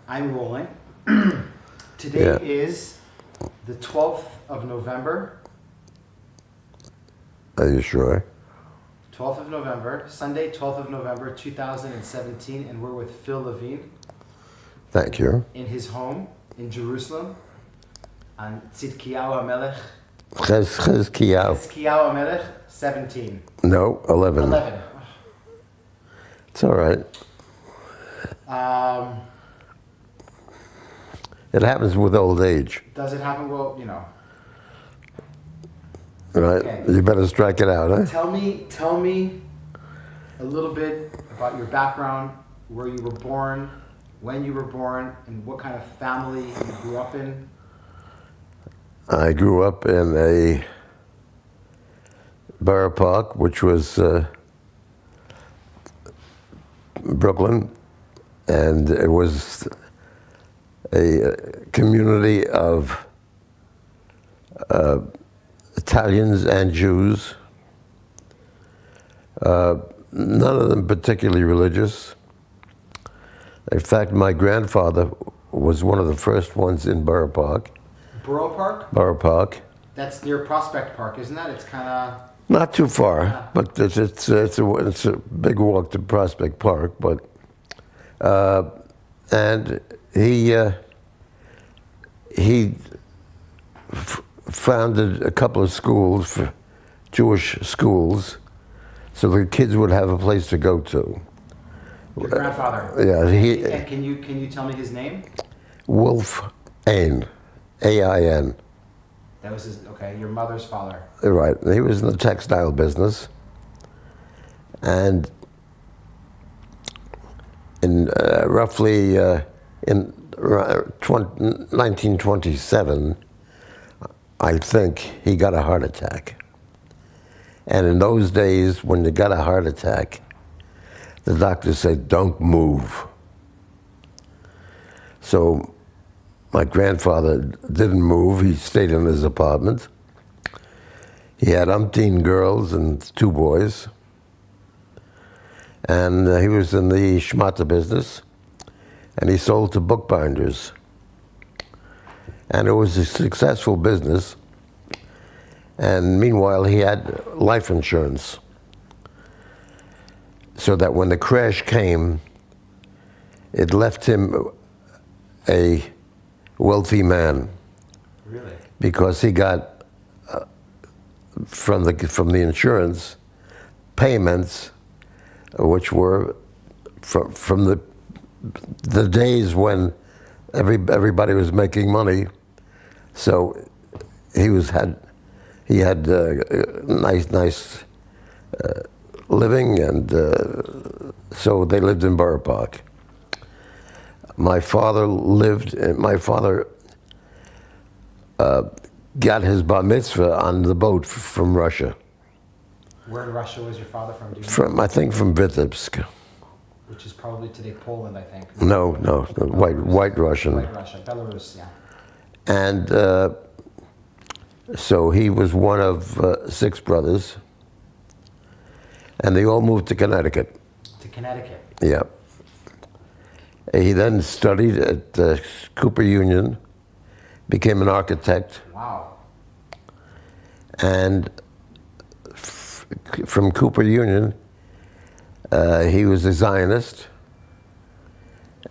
I'm rolling. Today is the 12th of November. Are you sure? 12th of November, Sunday, 12th of November, 2017, and we're with Phil Levine. Thank you. In his home in Jerusalem, on Tzidkiyahu HaMelech. Chizkiyahu. Tzidkiyahu HaMelech, 17. No, 11. 11. It's all right. It happens with old age. Does it happen? Well, you know. Right. Okay. You better strike it out, huh? Tell me a little bit about your background, where you were born, when you were born, and what kind of family you grew up in. I grew up in a borough park, which was Brooklyn, and it was a community of Italians and Jews, none of them particularly religious. In fact, my grandfather was one of the first ones in Borough Park. Borough Park? Borough Park. That's near Prospect Park, isn't that? It's kind of... Not too far, but it's a big walk to Prospect Park. But and he founded a couple of schools, for Jewish schools, so the kids would have a place to go to. Your grandfather? Yeah. And can you tell me his name? Wolf Ain, A-I-N. That was his, okay, your mother's father. Right, he was in the textile business. And in roughly in 1927, I think he got a heart attack. And in those days, when you got a heart attack, the doctor said, don't move. So my grandfather didn't move. He stayed in his apartment. He had umpteen girls and 2 boys. And he was in the schmata business, and he sold to bookbinders. And it was a successful business. And meanwhile, he had life insurance, so that when the crash came, it left him a wealthy man. Really? Because he got from the insurance payments, which were from the days when everybody was making money. So he had nice living, and so they lived in Borough Park. My father got his bar mitzvah on the boat from Russia. Where in Russia was your father from? Do you know? I think from Vitebsk. Which is probably today Poland, I think. No, white Russian. White Russia, Belarus, yeah. And so he was one of 6 brothers, and they all moved to Connecticut. To Connecticut? Yeah. He then studied at Cooper Union, became an architect. Wow. And from Cooper Union, he was a Zionist.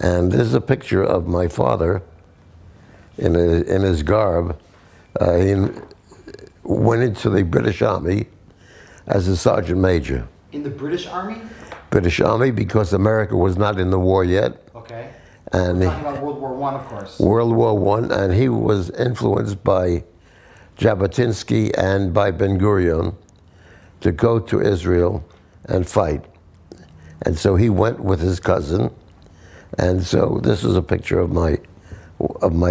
And this is a picture of my father in his garb. He went into the British Army as a sergeant major. In the British Army? British Army, because America was not in the war yet. Okay. And we're talking about World War I, of course. World War I, and he was influenced by Jabotinsky and by Ben-Gurion to go to Israel and fight. And so he went with his cousin. And so this is a picture of my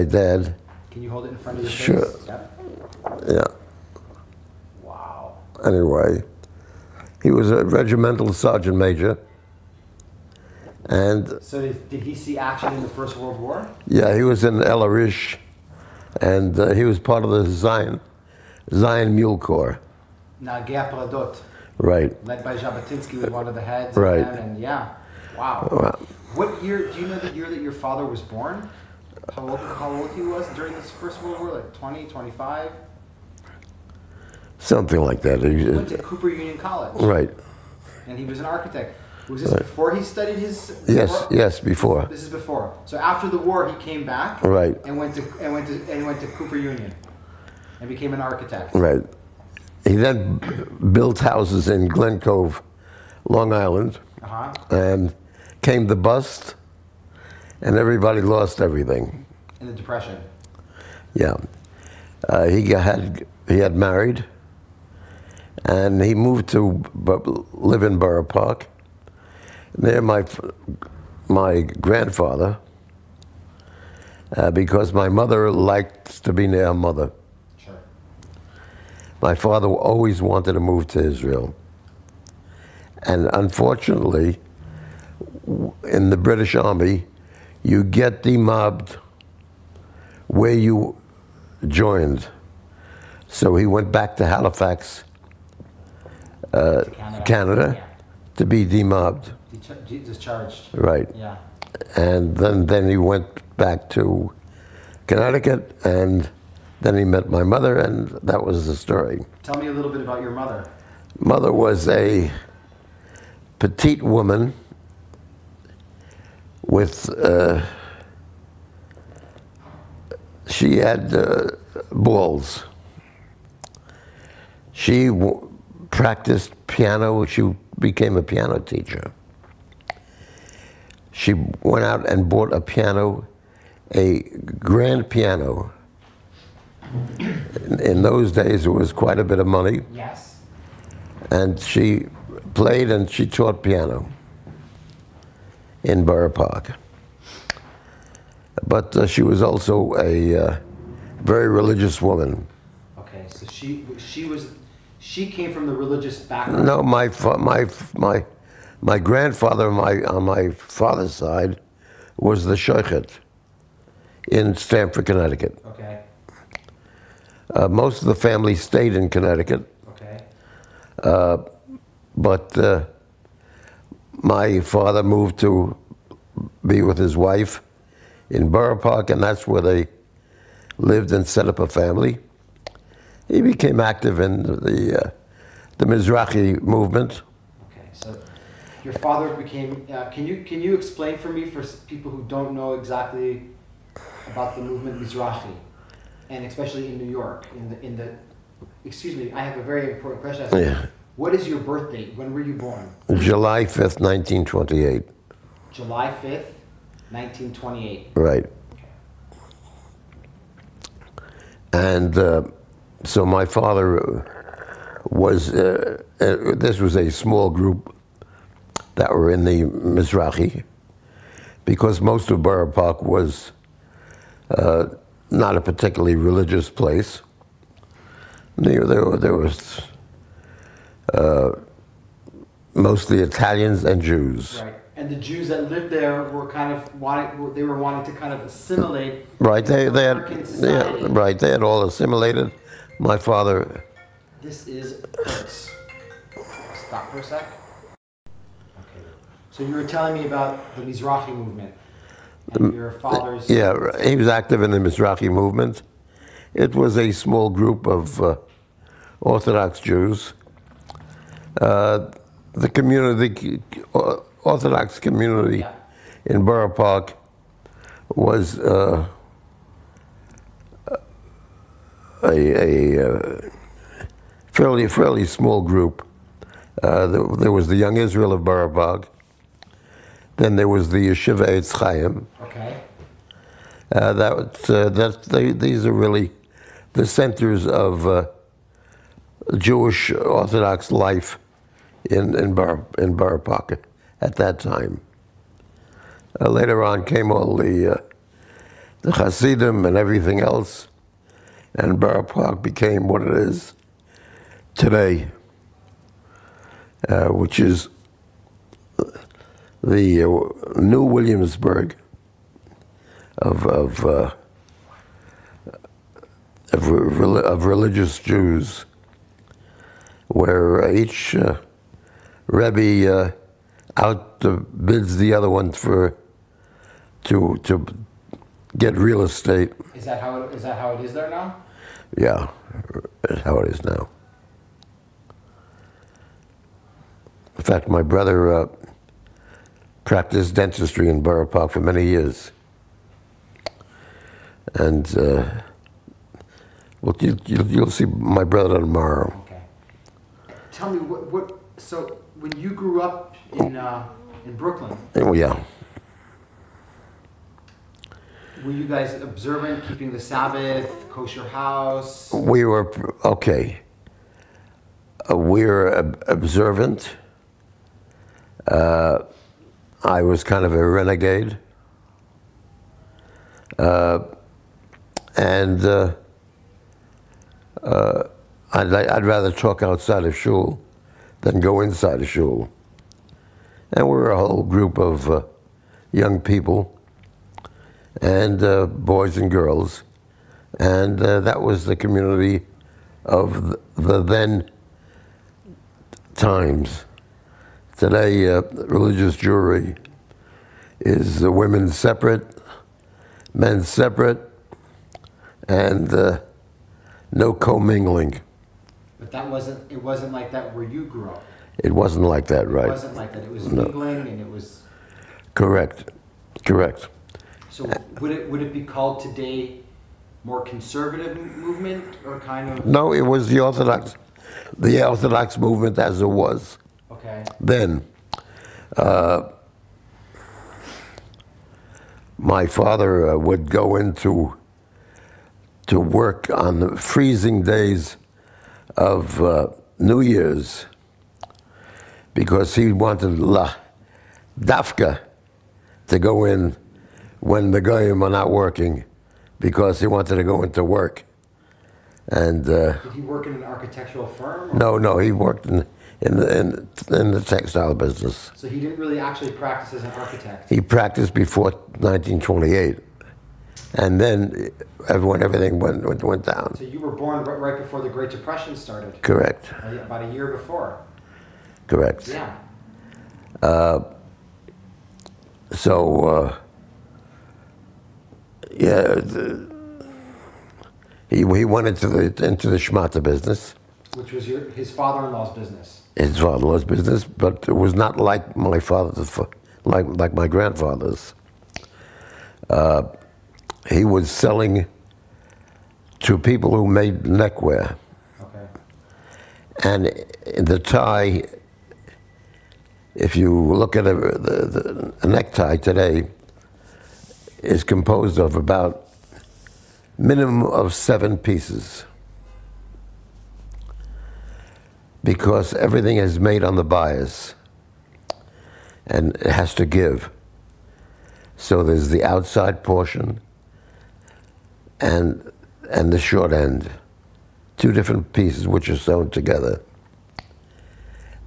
dad. Can you hold it in front of your face? Sure. Yep. Yeah. Wow. Anyway, he was a regimental sergeant major. And so did he see action in the First World War? Yeah, he was in El Arish, and he was part of the Zion Mule Corps. Nagea Tolodot. Right. Led by Jabotinsky, was one of the heads. Right. And yeah, wow. Well, What year, do you know the year that your father was born? How old he was during this First World War, like 20, 25? Something like that. He went to Cooper Union College. Right. And he was an architect. Was this before he studied his? Yes, before. This is before. So after the war, he came back. Right. And went to Cooper Union, and became an architect. Right. He then built houses in Glen Cove, Long Island, and came the bust, and everybody lost everything. In the Depression. Yeah. He had married, and he moved to live in Borough Park. There, my grandfather, because my mother liked to be near her mother. Sure. My father always wanted to move to Israel. And unfortunately, in the British Army, you get demobbed where you joined. So he went back to Halifax, Canada, yeah. to be demobbed. Discharged. Right. Yeah. And then he went back to Connecticut, and then he met my mother, and that was the story. Tell me a little bit about your mother. Mother was a petite woman with, she had balls. She practiced piano. She became a piano teacher. She went out and bought a piano, a grand piano. In those days, it was quite a bit of money. Yes. And she played and she taught piano in Borough Park. But she was also a very religious woman. Okay, so she came from the religious background. No, my grandfather on my father's side was the Shoichet in Stamford, Connecticut. Okay. Most of the family stayed in Connecticut. Okay. But my father moved to be with his wife in Borough Park, and that's where they lived and set up a family. He became active in the Mizrahi movement. Okay, so your father became. Can you explain for me, for people who don't know exactly about the movement Mizrahi, and especially in New York, in the. Excuse me, I have a very important question. Yeah. What is your birth date? When were you born? July 5th, 1928. July 5th, 1928. Right. And so my father was, this was a small group that were in the Mizrahi, because most of Borough Park was not a particularly religious place. There was mostly Italians and Jews. Right, and the Jews that lived there were kind of wanting to kind of assimilate. Right, they American society. yeah, right, they had all assimilated. My father. This is hurts. Stop for a sec. Okay, so you were telling me about the Mizrahi movement and your father's. Yeah, he was active in the Mizrahi movement. It was a small group of Orthodox Jews. The community, the Orthodox community in Borough Park was a fairly small group. There was the Young Israel of Borough Park. Then there was the Yeshiva Eitz Chaim. Okay. These are really the centers of Jewish Orthodox life in Borough Park at that time. Later on came all the Hasidim and everything else, and Borough Park became what it is today, which is the New Williamsburg of religious Jews, where each Rebbe outbids the other one to get real estate. Is that how it is there now? Yeah, that's how it is now. In fact, my brother practiced dentistry in Borough Park for many years. And well, you'll see my brother tomorrow. Okay. Tell me, so when you grew up in Brooklyn, Oh, yeah. were you guys observant, keeping the Sabbath, kosher house? We were, okay. We were observant. I was kind of a renegade. And I'd rather talk outside of shul than go inside of shul. And we were a whole group of young people, and boys and girls, and that was the community of the then times. Today, religious Jewry is women separate, men separate, and no commingling. But it wasn't like that where you grew up. It wasn't like that, right? It wasn't like that. It was mingling, and it was. Correct. So would it be called today more conservative movement, or kind of? No, it was the Orthodox movement as it was. Okay. Then, my father would go into to work on the freezing days of New Year's because he wanted La Dafka to go in when the Goyim are not working, because he wanted to go into work. And did he work in an architectural firm? No, he worked in the textile business. So he didn't really actually practice as an architect? He practiced before 1928. And then everything went down. So you were born right before the Great Depression started? Correct. About a year before? Correct. Yeah. He went into the schmata business. Which was his father-in-law's business? His father-in-law's business, but it was not like my father's, like my grandfather's. He was selling to people who made neckwear. Okay. And the tie, if you look at a necktie today, is composed of about minimum of 7 pieces, because everything is made on the bias and it has to give. So there's the outside portion and the short end, 2 different pieces which are sewn together.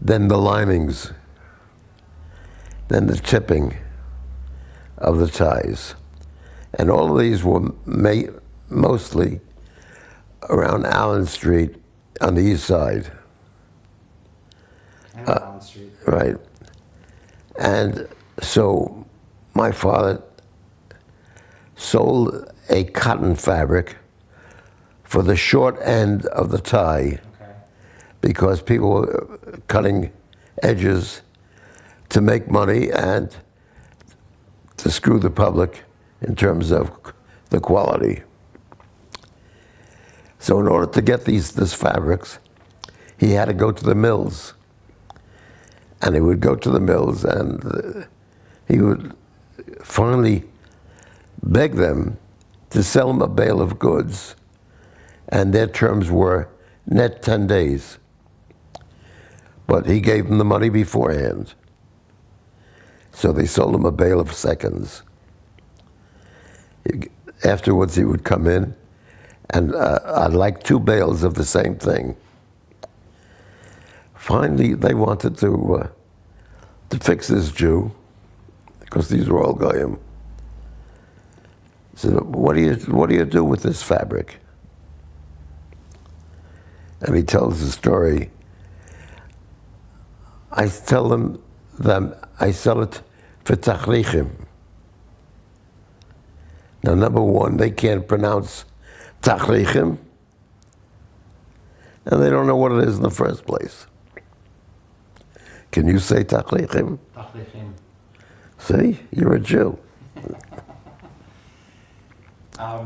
Then the linings, then the tipping of the ties. And all of these were made mostly around Allen Street on the east side. Allen Street. Right. And so my father sold a cotton fabric for the short end of the tie, Okay. because people were cutting edges to make money and to screw the public in terms of the quality. So in order to get these fabrics, he had to go to the mills. And he would go to the mills and he would finally beg them to sell him a bale of goods. And their terms were net 10 days. But he gave them the money beforehand. So they sold him a bale of seconds. Afterwards, he would come in, and I'd like 2 bales of the same thing. Finally, they wanted to fix this Jew, because these were all Goyim. Said, what do you do with this fabric? And he tells the story. I tell them that I sell it for tachlichim. Now, number one, they can't pronounce tachlichim, and they don't know what it is in the first place. Can you say tachlichim? Tachlichim. See, you're a Jew. I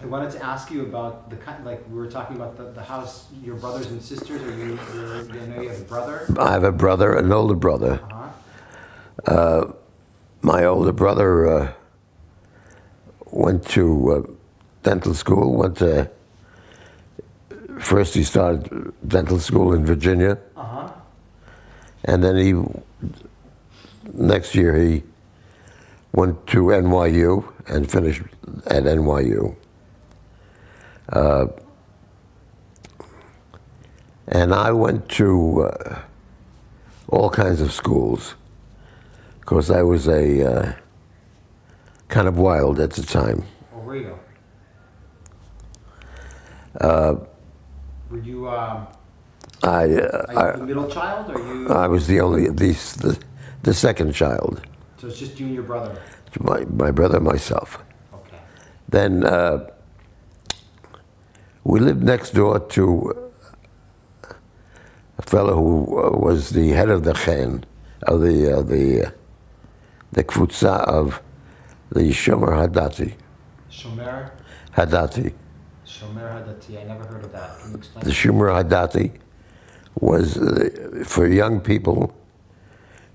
wanted to ask you about the kind, like we were talking about the house, your brothers and sisters. I know you have a brother. I have a brother, an older brother. My older brother went to dental school. First he started dental school in Virginia, and then next year he went to NYU and finished at NYU. And I went to all kinds of schools, because I was a kind of wild at the time. Oh, were you? Were you? Are you the middle child, or you? I was the second child. So it's just you and your brother. My brother and myself. Okay. Then we lived next door to a fellow who was the head of the chen, of the kfutza of the Shomer Hadati. Shomer? Hadati. Shomer Hadati, I never heard of that. Can you explain? The Shomer Hadati was, for young people,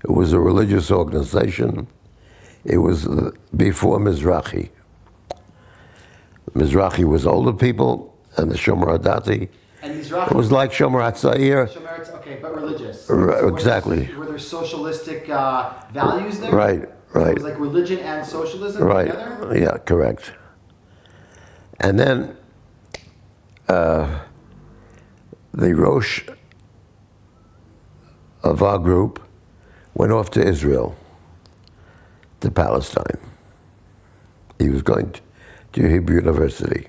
it was a religious organization. It was before Mizrahi. Mizrahi was older people, and the Shomer Hadati, it was like Shomer Hatzair. Okay, but religious. So exactly. Were there socialistic values there? Right. So it was like religion and socialism together? Yeah, correct. And then the Rosh of our group went off to Israel, to Palestine. He was going to Hebrew University.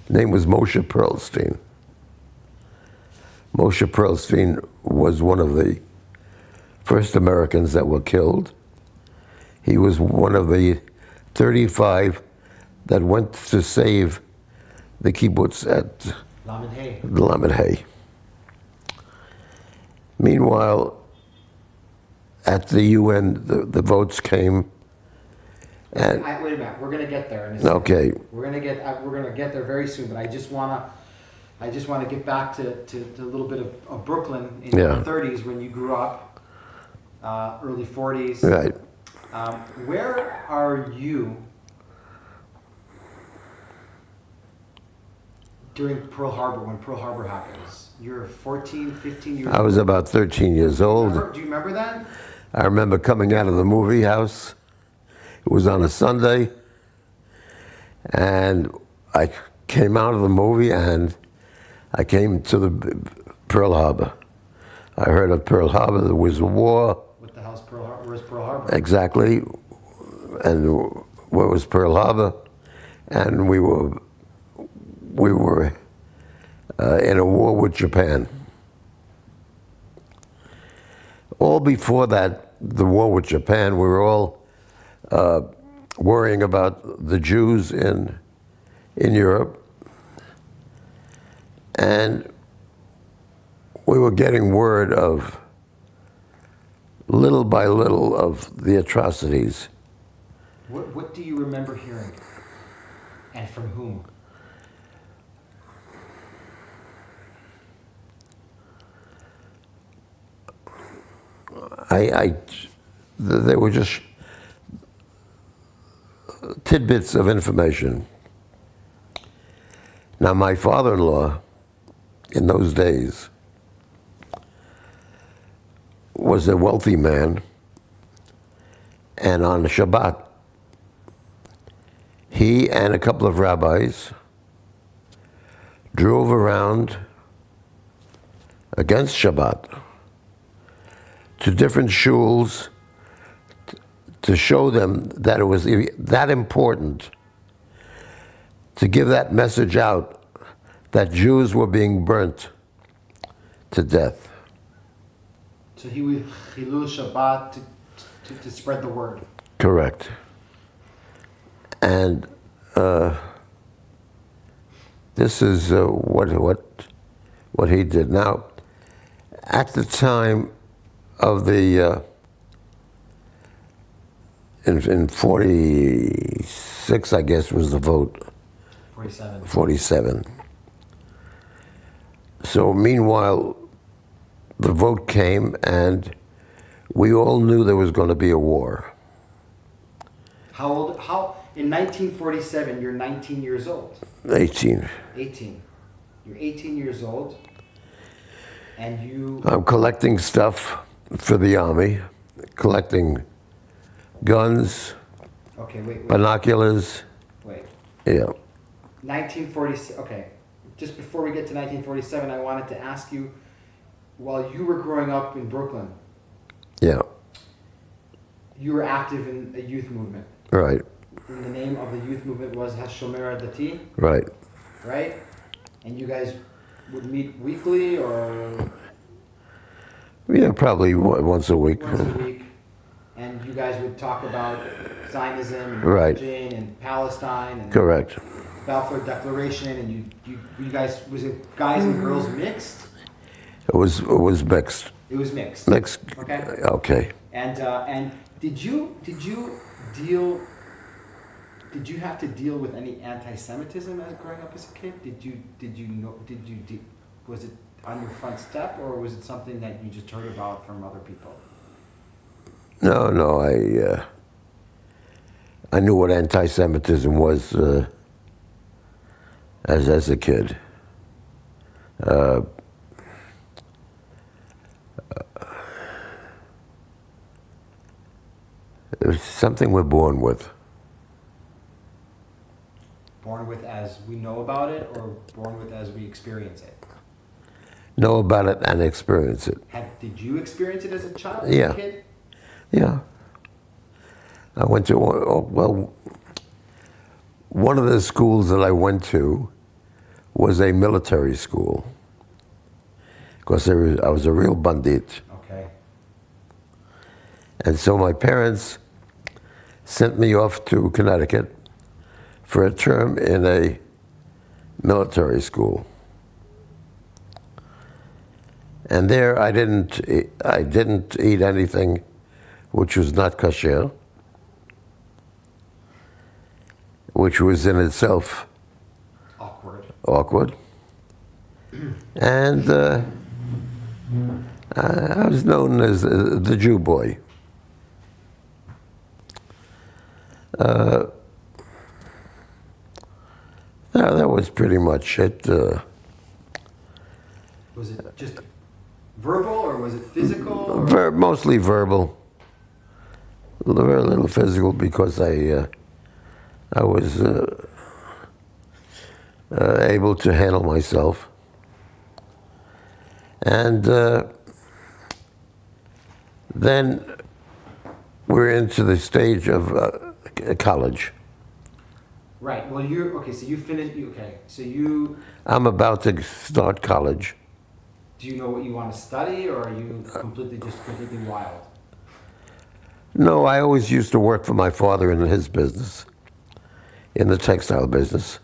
His name was Moshe Perlstein. Moshe Perlstein was one of the first Americans that were killed. He was one of the 35 that went to save the kibbutz at Lamed Hay. Meanwhile, at the UN, the votes came. And wait a minute, we're going to get there in a second. Okay. We're going to get there very soon, but I just want to get back to a little bit of Brooklyn in the 30s when you grew up, early 40s. Right. Where are you during Pearl Harbor, when Pearl Harbor happens? You're 14, 15 years old? I was about 13 years old. Do you remember that? I remember coming out of the movie house. It was on a Sunday, and I came out of the movie and I came to the Pearl Harbor. I heard of Pearl Harbor. There was a war. What the hell's Pearl Harbor? Where's Pearl Harbor? Exactly. And where was Pearl Harbor? And we were in a war with Japan. All before that, the war with Japan, we were all worrying about the Jews in Europe. And we were getting word of, little by little, of the atrocities. What do you remember hearing? And from whom? They were just tidbits of information. Now, my father-in-law, in those days, was a wealthy man, and on Shabbat, he and a couple of rabbis drove around against Shabbat to different shuls to show them that it was that important to give that message out that Jews were being burnt to death. So he would Chilul Shabbat to spread the word. Correct. And this is what he did. Now, at the time of the in 46, I guess, was the vote. 47. 47. So meanwhile, the vote came, and we all knew there was going to be a war. How in 1947, you're 19 years old. 18. 18. You're 18 years old, and you... I'm collecting stuff for the army, collecting guns, okay, wait. binoculars. Wait. Yeah. 1947, okay. Just before we get to 1947, I wanted to ask you, while you were growing up in Brooklyn, Yeah. you were active in a youth movement. Right. And the name of the youth movement was Hashomer Dati, Right. right? And you guys would meet weekly or Yeah, probably once a week. once a week, and you guys would talk about Zionism and Right. religion and Palestine and Correct. Balfour Declaration, and you guys, was it guys and girls mixed? It was mixed. It was mixed. Mixed. Okay. Okay. And did you have to deal with any anti-Semitism as growing up as a kid? Was it on your front step, or was it something that you just heard about from other people? No, I knew what anti-Semitism was as a kid. It's something we're born with. Born with as we know about it, or born with as we experience it? Know about it and experience it. Did you experience it as a child, as Yeah. a kid? Yeah. I went to, well, one of the schools that I went to was a military school. Because I was a real bandit. Okay. And so my parents sent me off to Connecticut for a term in a military school. And there I didn't eat anything which was not kosher, which was in itself awkward. And I was known as the Jew boy. That was pretty much it. Was it just verbal, or was it physical? Mostly verbal. Very little physical, because I was able to handle myself. And then we're into the stage of college. Right. Well, so you finished. I'm about to start college. Do you know what you want to study, or are you completely wild? No, I always used to work for my father in his business, in the textile business.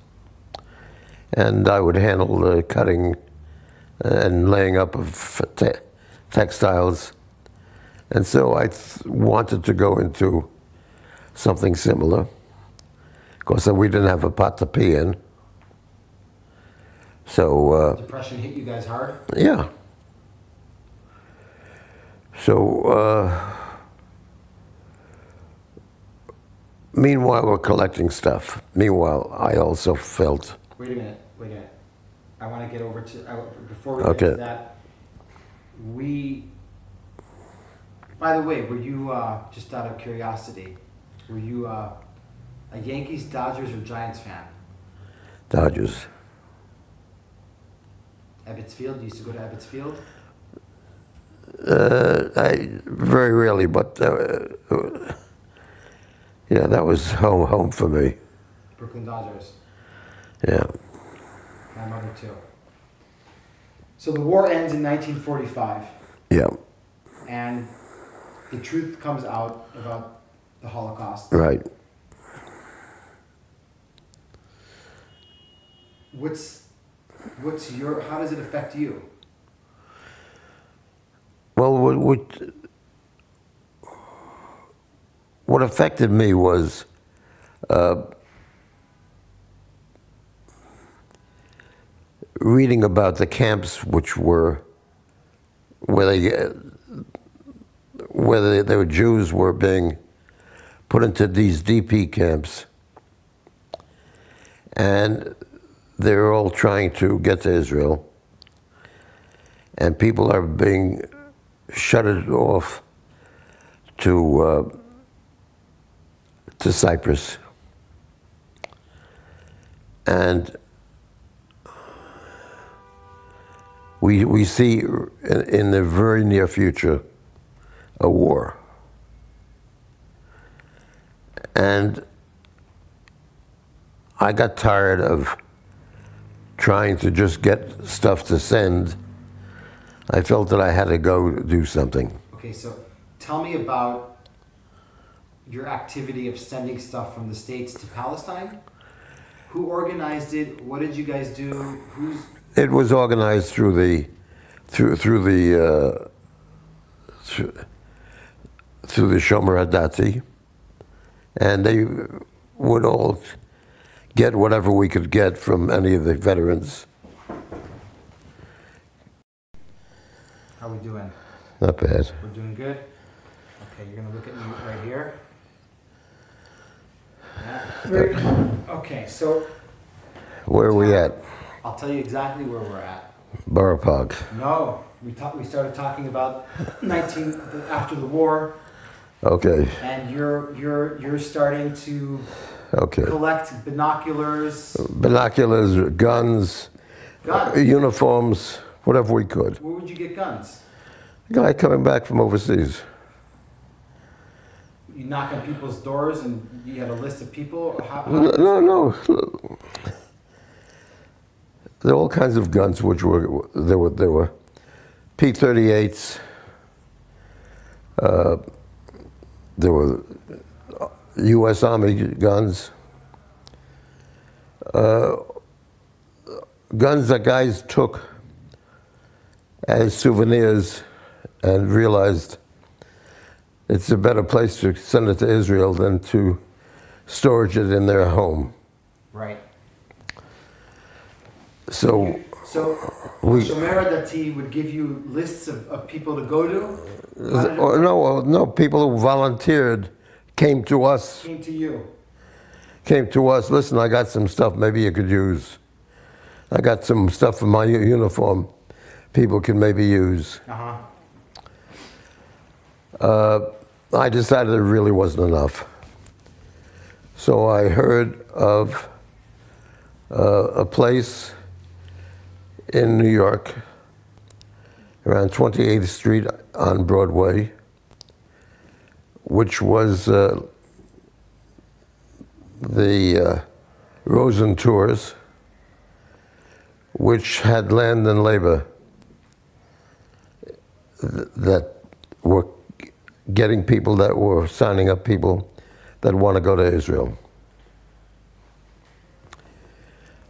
And I would handle the cutting and laying up of textiles. And so I wanted to go into something similar, because we didn't have a pot to pee in. So depression hit you guys hard? Yeah. So meanwhile, we're collecting stuff. Meanwhile, I also felt... Wait a minute. I want to get over to... before we get to that, by the way, were you, just out of curiosity, were you a Yankees, Dodgers, or Giants fan? Dodgers. Ebbets Field? You used to go to Ebbets Field? Very rarely, but yeah, that was home for me. Brooklyn Dodgers. Yeah. My mother too. So the war ends in 1945. Yeah. and the truth comes out about the Holocaust. Right. How does it affect you? Well, what affected me was reading about the camps which were where the Jews were being put into these DP camps, and they're all trying to get to Israel, and people are being shuttered off to Cyprus, and we see in the very near future a war. And I got tired of trying to just get stuff to send. I felt that I had to go do something. Okay, so tell me about your activity of sending stuff from the States to Palestine. Who organized it? What did you guys do? It was organized through the Shomer Hadati, and they would all get whatever we could get from any of the veterans. How are we doing? Not bad. We're doing good? Okay, you're gonna look at me right here. Yeah. Very good. Okay, so where are we at? I'll tell you exactly where we're at. Borough Park. No, we started talking about after the war. Okay. And you're starting to collect binoculars. Binoculars, guns, uniforms, whatever we could. Where would you get guns? A guy coming back from overseas. You knock on people's doors and you had a list of people? No. There are all kinds of guns which there were P-38s. There were U.S. Army guns. Guns that guys took as souvenirs and realized it's a better place to send it to Israel than to storage it in their home. Right. So Shomer Hadati would give you lists of people to go to? No, people who volunteered came to us. Came to you? Came to us, listen, I got some stuff maybe you could use. I got some stuff for my uniform people can maybe use. I decided it really wasn't enough. So I heard of a place in New York, around 28th Street on Broadway, which was the Rosen Tours, which had land and labor that were getting people that were signing up people that want to go to Israel.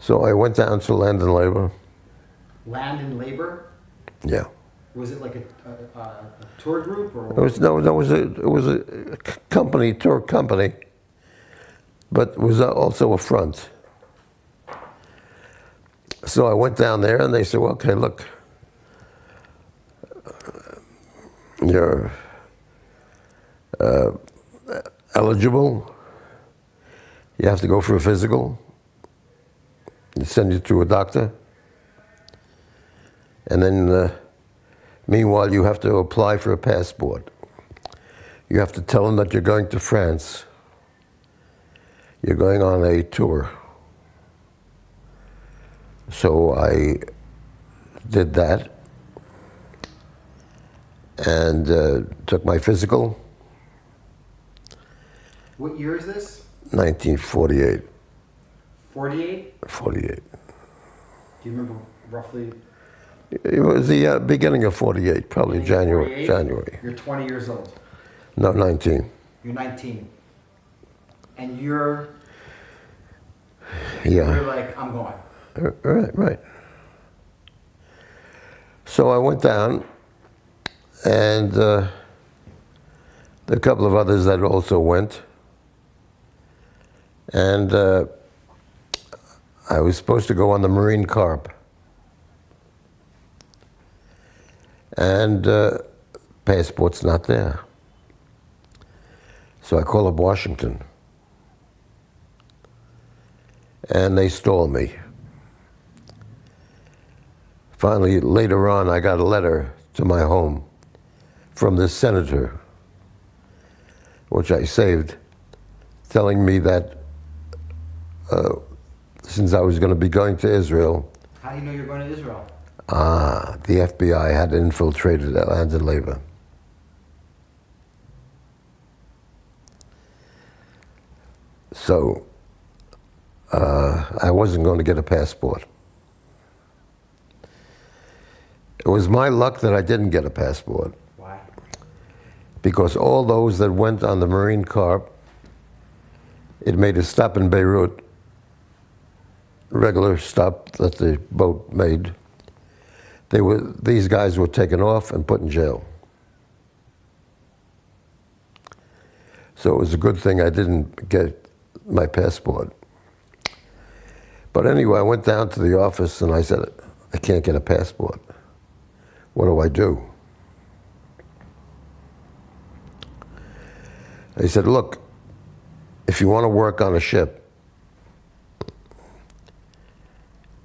So I went down to land and labor. Land and labor? Yeah. Was it like a tour group or? It was it was a company, tour company, but it was also a front. So I went down there and they said, well, okay, look, you're eligible. You have to go for a physical. They send you to a doctor. And then, meanwhile, you have to apply for a passport. You have to tell them that you're going to France. You're going on a tour. So I did that and took my physical. What year is this? 1948. 48? 48. Do you remember roughly It was the beginning of 48, probably January. 48? January. You're 20 years old. No, 19. You're 19. And you're Yeah. like, I'm going. Right. So I went down, and a couple of others that also went. And I was supposed to go on the Marine Corps. And passport's not there. So I call up Washington. And they stole me. Finally, later on, I got a letter to my home from this senator, which I saved, telling me that since I was going to be going to Israel. How do you know you're going to Israel? The FBI had infiltrated Land and Labor. So I wasn't going to get a passport. It was my luck that I didn't get a passport. Why? Because all those that went on the Marine Corps, it made a stop in Beirut, regular stop that the boat made. These guys were taken off and put in jail. So it was a good thing I didn't get my passport. But anyway, I went down to the office and I said, I can't get a passport. What do I do? They said, look, if you want to work on a ship,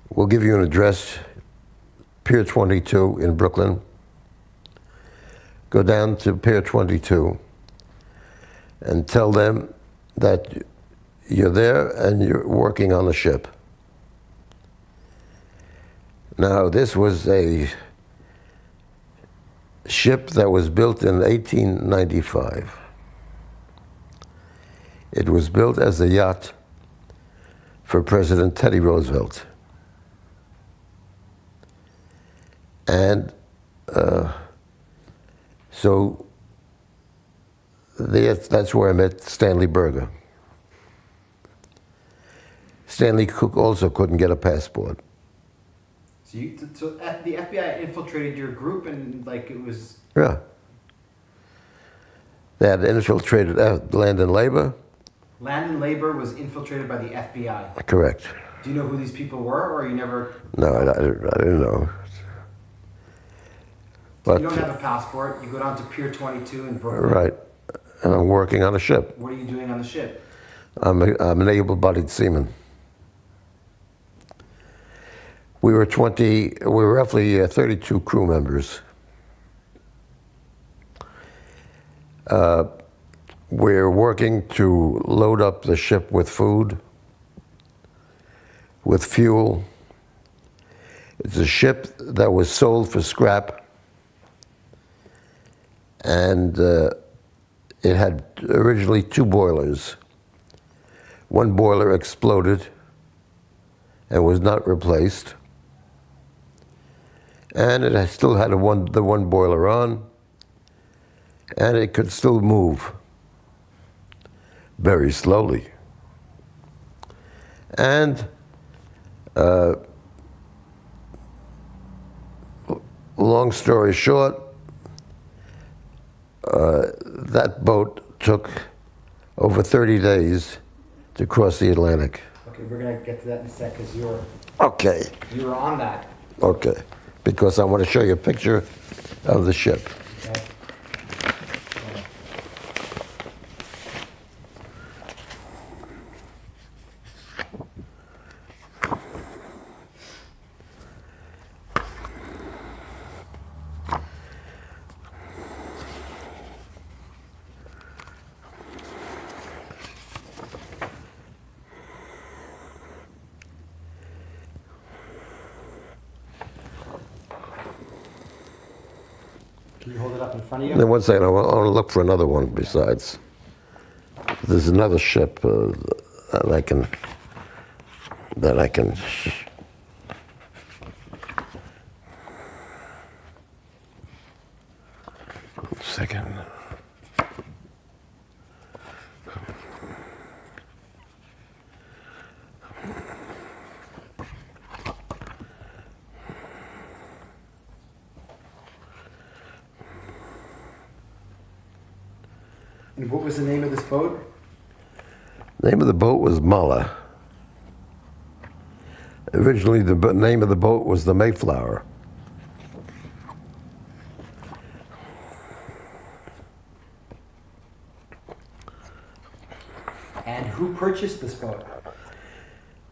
we'll give you an address, Pier 22 in Brooklyn. Go down to Pier 22 and tell them that you're there and you're working on the ship. Now, this was a ship that was built in 1895. It was built as a yacht for President Teddy Roosevelt. And so that's where I met Stanley Berger. Stanley Cook also couldn't get a passport. So the FBI infiltrated your group and like it was... Yeah. They had infiltrated Land and Labor. Land and Labor was infiltrated by the FBI. Correct. Do you know who these people were, or you never... No, I didn't know. So But, you don't have a passport, you go down to Pier 22 in Brooklyn. right. And I'm working on a ship. What are you doing on the ship? I'm an able-bodied seaman. We were roughly 32 crew members. We're working to load up the ship with food, with fuel. It's a ship that was sold for scrap, and it had originally 2 boilers. One boiler exploded and was not replaced. And it still had the one boiler on, and it could still move very slowly. And long story short, that boat took over 30 days to cross the Atlantic. Okay, we're gonna get to that in a sec because you were on that. Okay. Because I want to show you a picture of the ship. Okay. Can you hold it up in front of you? Then one second, I want to look for another one besides. There's another ship that I can. And what was the name of this boat? The name of the boat was Mala. Originally, the name of the boat was the Mayflower. And who purchased this boat?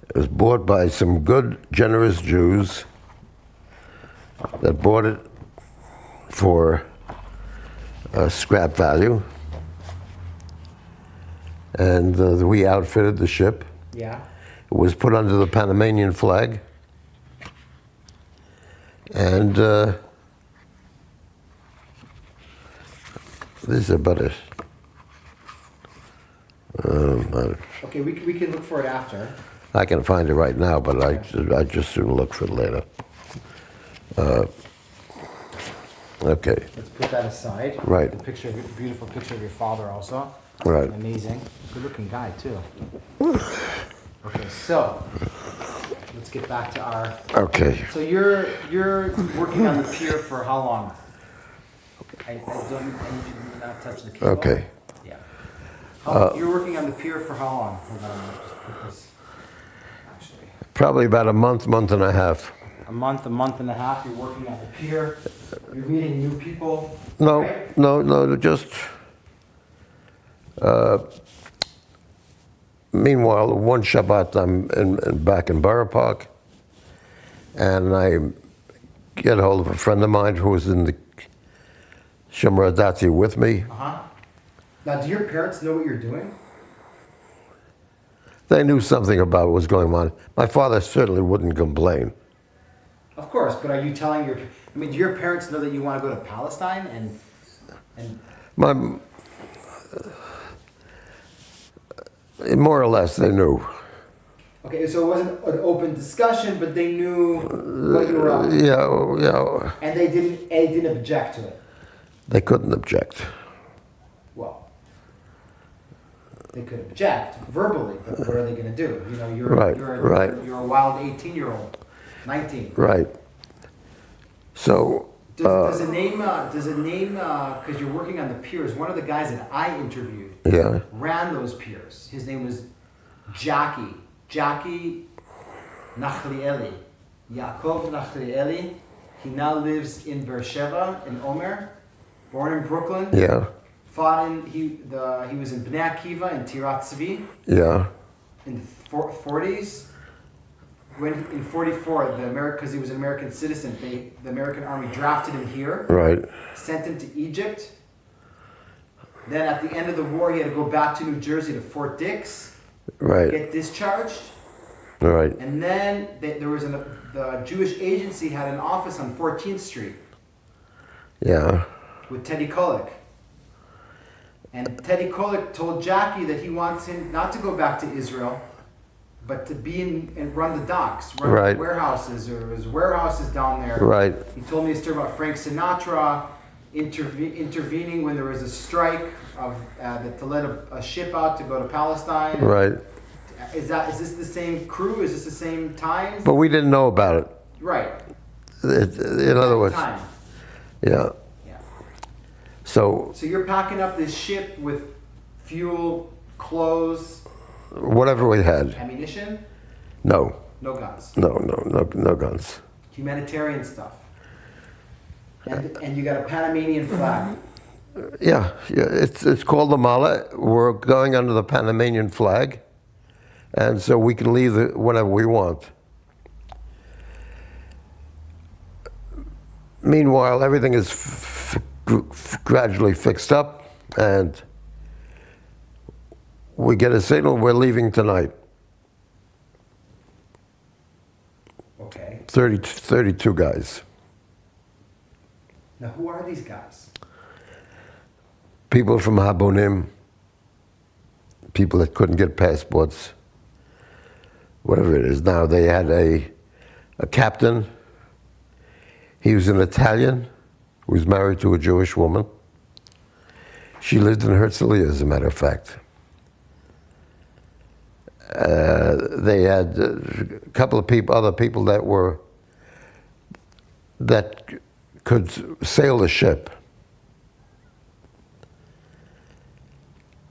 It was bought by some good, generous Jews that bought it for scrap value. And we outfitted the ship. Yeah. It was put under the Panamanian flag. And this is about it. Okay, we can look for it after. I can find it right now, but I just soon look for it later. Okay. Let's put that aside. Right. The picture, beautiful picture of your father also. Right. Amazing. Good-looking guy too. Okay, so let's get back to our. Okay. So you're working on the pier for how long? I need you to not touch the cable. Okay. Yeah. You're working on the pier for how long? Hold on, I'll just put this. Actually, Probably about a month and a half. a month and a half. You're working on the pier. You're meeting new people. No, right? no, just. Meanwhile, one Shabbat I'm back in Borough Park, and I get a hold of a friend of mine who was in the Shomer Dati with me. Now, do your parents know what you're doing? They knew something about what was going on. My father certainly wouldn't complain. Of course, but are you telling your? I mean, do your parents know that you want to go to Palestine and? My, more or less, they knew. Okay, so it wasn't an open discussion, but they knew what you were up to. Yeah. And they didn't object to it. They couldn't object. Well, they could object verbally, but what are they going to do? You know, you're Right. you're a wild 18-year-old, 19. Right. So. Does a name, because you're working on the piers, one of the guys that I interviewed ran those piers. His name was Jackie Nachlieli. Yaakov Nachlieli. He now lives in Beersheba, in Omer, born in Brooklyn. Yeah. He was in Bnei Akiva in Tirat Tzvi. Yeah. In the 40s. When in 44, because he was an American citizen, the American Army drafted him here. Right. Sent him to Egypt. Then at the end of the war, he had to go back to New Jersey to Fort Dix. Right. Get discharged. Right. And then there was the Jewish agency had an office on 14th Street. Yeah. With Teddy Kollek. And Teddy Kollek told Jackie that he wants him not to go back to Israel, but to be in and run the docks, run the warehouses, or his warehouses down there. Right. He told me a story about Frank Sinatra intervening when there was a strike to let a ship out to go to Palestine. Right. Is this the same crew? Is this the same time? But we didn't know about it. Right. In other words. Time. Yeah. Yeah. So you're packing up this ship with fuel, clothes, whatever we had. ammunition, No. no guns, No guns. humanitarian stuff, and you got a Panamanian flag. Yeah. It's called the Mala. We're going under the Panamanian flag, and so we can leave whenever we want. Meanwhile, everything is gradually fixed up, and we get a signal, we're leaving tonight. Okay. 32 guys. Now, who are these guys? People from Habonim, people that couldn't get passports, whatever it is. Now, they had a captain. He was an Italian who was married to a Jewish woman. She lived in Herzliya, as a matter of fact. They had a couple of other people that could sail the ship.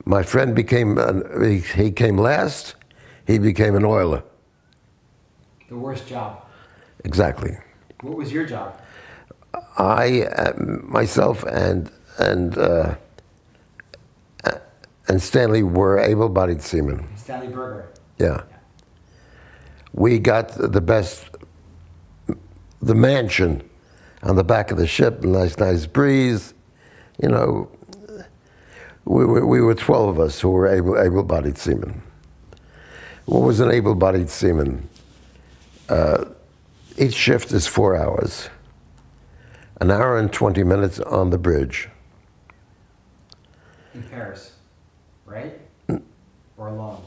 My friend became, he came last, he became an oiler. The worst job. Exactly. What was your job? Myself and Stanley were able-bodied seamen. Stanley Berger. Yeah. We got the best, the mansion on the back of the ship, nice breeze, you know. We were 12 of us who were able-bodied seamen. What was an able-bodied seaman? Each shift is 4 hours. An hour and 20 minutes on the bridge. In Paris, right? Or alone?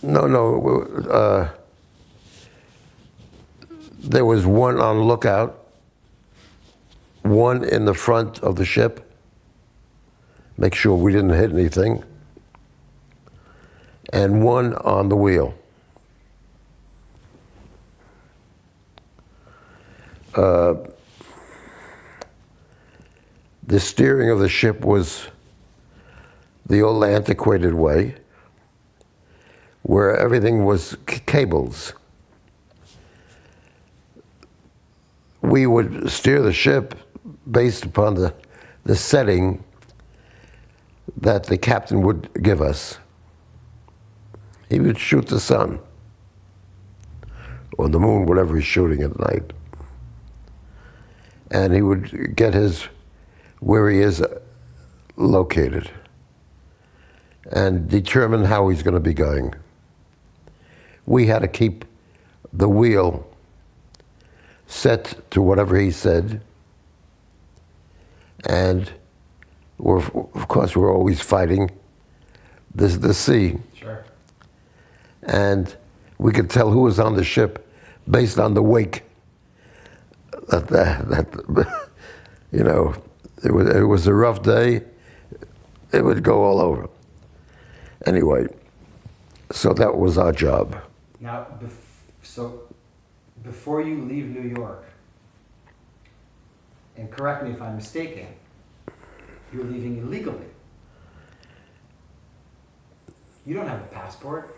No. There was one on lookout, one in the front of the ship, make sure we didn't hit anything, and one on the wheel. The steering of the ship was the old antiquated way, where everything was cables. We would steer the ship based upon the setting that the captain would give us. He would shoot the sun, or the moon, whatever he's shooting at night. And he would get where he is located and determine how he's going to be going. We had to keep the wheel set to whatever he said, and of course we're always fighting the sea. Sure. And we could tell who was on the ship based on the wake. You know, it was a rough day. It would go all over. Anyway, so that was our job. Now, so before you leave New York, and correct me if I'm mistaken, you're leaving illegally. You don't have a passport.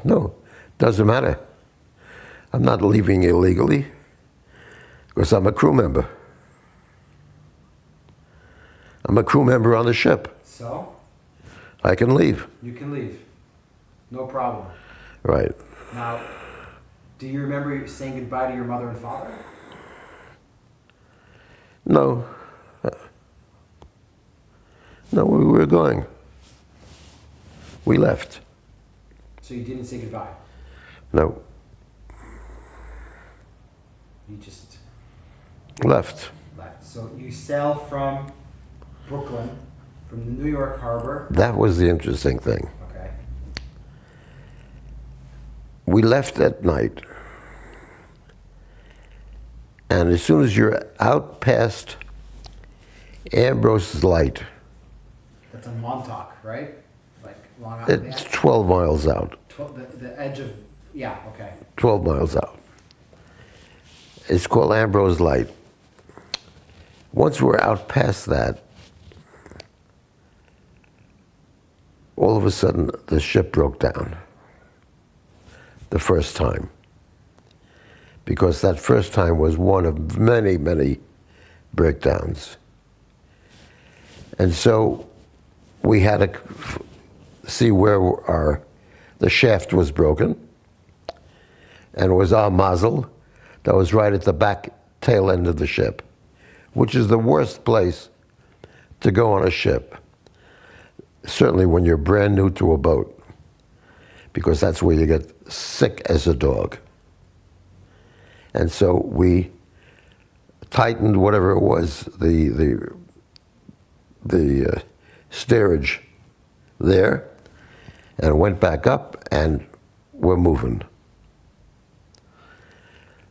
No, doesn't matter. I'm not leaving illegally because I'm a crew member. I'm a crew member on the ship. So? I can leave. You can leave. No problem. Right. Now, do you remember saying goodbye to your mother and father? No. No, we were going. We left. So you didn't say goodbye? No. You just... Left. left. So you sail from Brooklyn, from the New York harbor. That was the interesting thing. Okay. We left at night. And as soon as you're out past Ambrose's Light, That's on Montauk, right? Like Long Island. it's 12 miles out. The edge of, yeah, okay. 12 miles out. It's called Ambrose Light. Once we're out past that, all of a sudden the ship broke down. The first time. Because that first time was one of many, many breakdowns. And so we had to see where the shaft was broken, and it was our muzzle that was right at the back tail end of the ship, which is the worst place to go on a ship, certainly when you're brand new to a boat, because that's where you get sick as a dog. And so we tightened whatever it was, the steerage there, and went back up, and we're moving.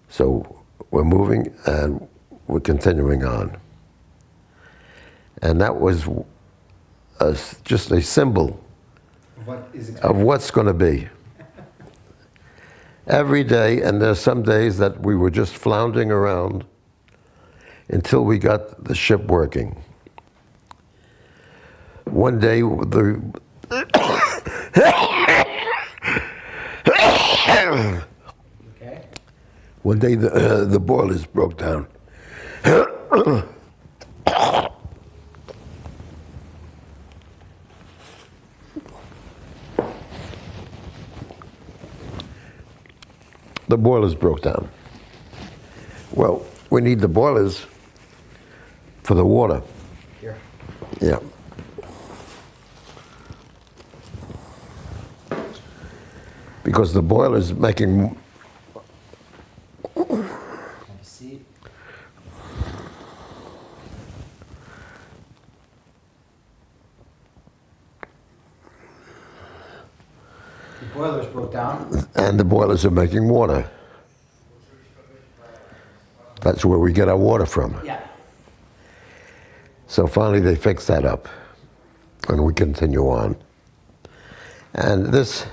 So we're moving, and we're continuing on. And that was just a symbol of what's going to be. Every day, and there's some days that we were just floundering around until we got the ship working. One day, Okay. One day the boilers broke down. The boilers broke down. Well, we need the boilers for the water. Here. Yeah. Because the boiler's making... Have a seat. The boilers broke down. And the boilers are making water. That's where we get our water from. Yeah. So finally they fixed that up, and we continue on. And this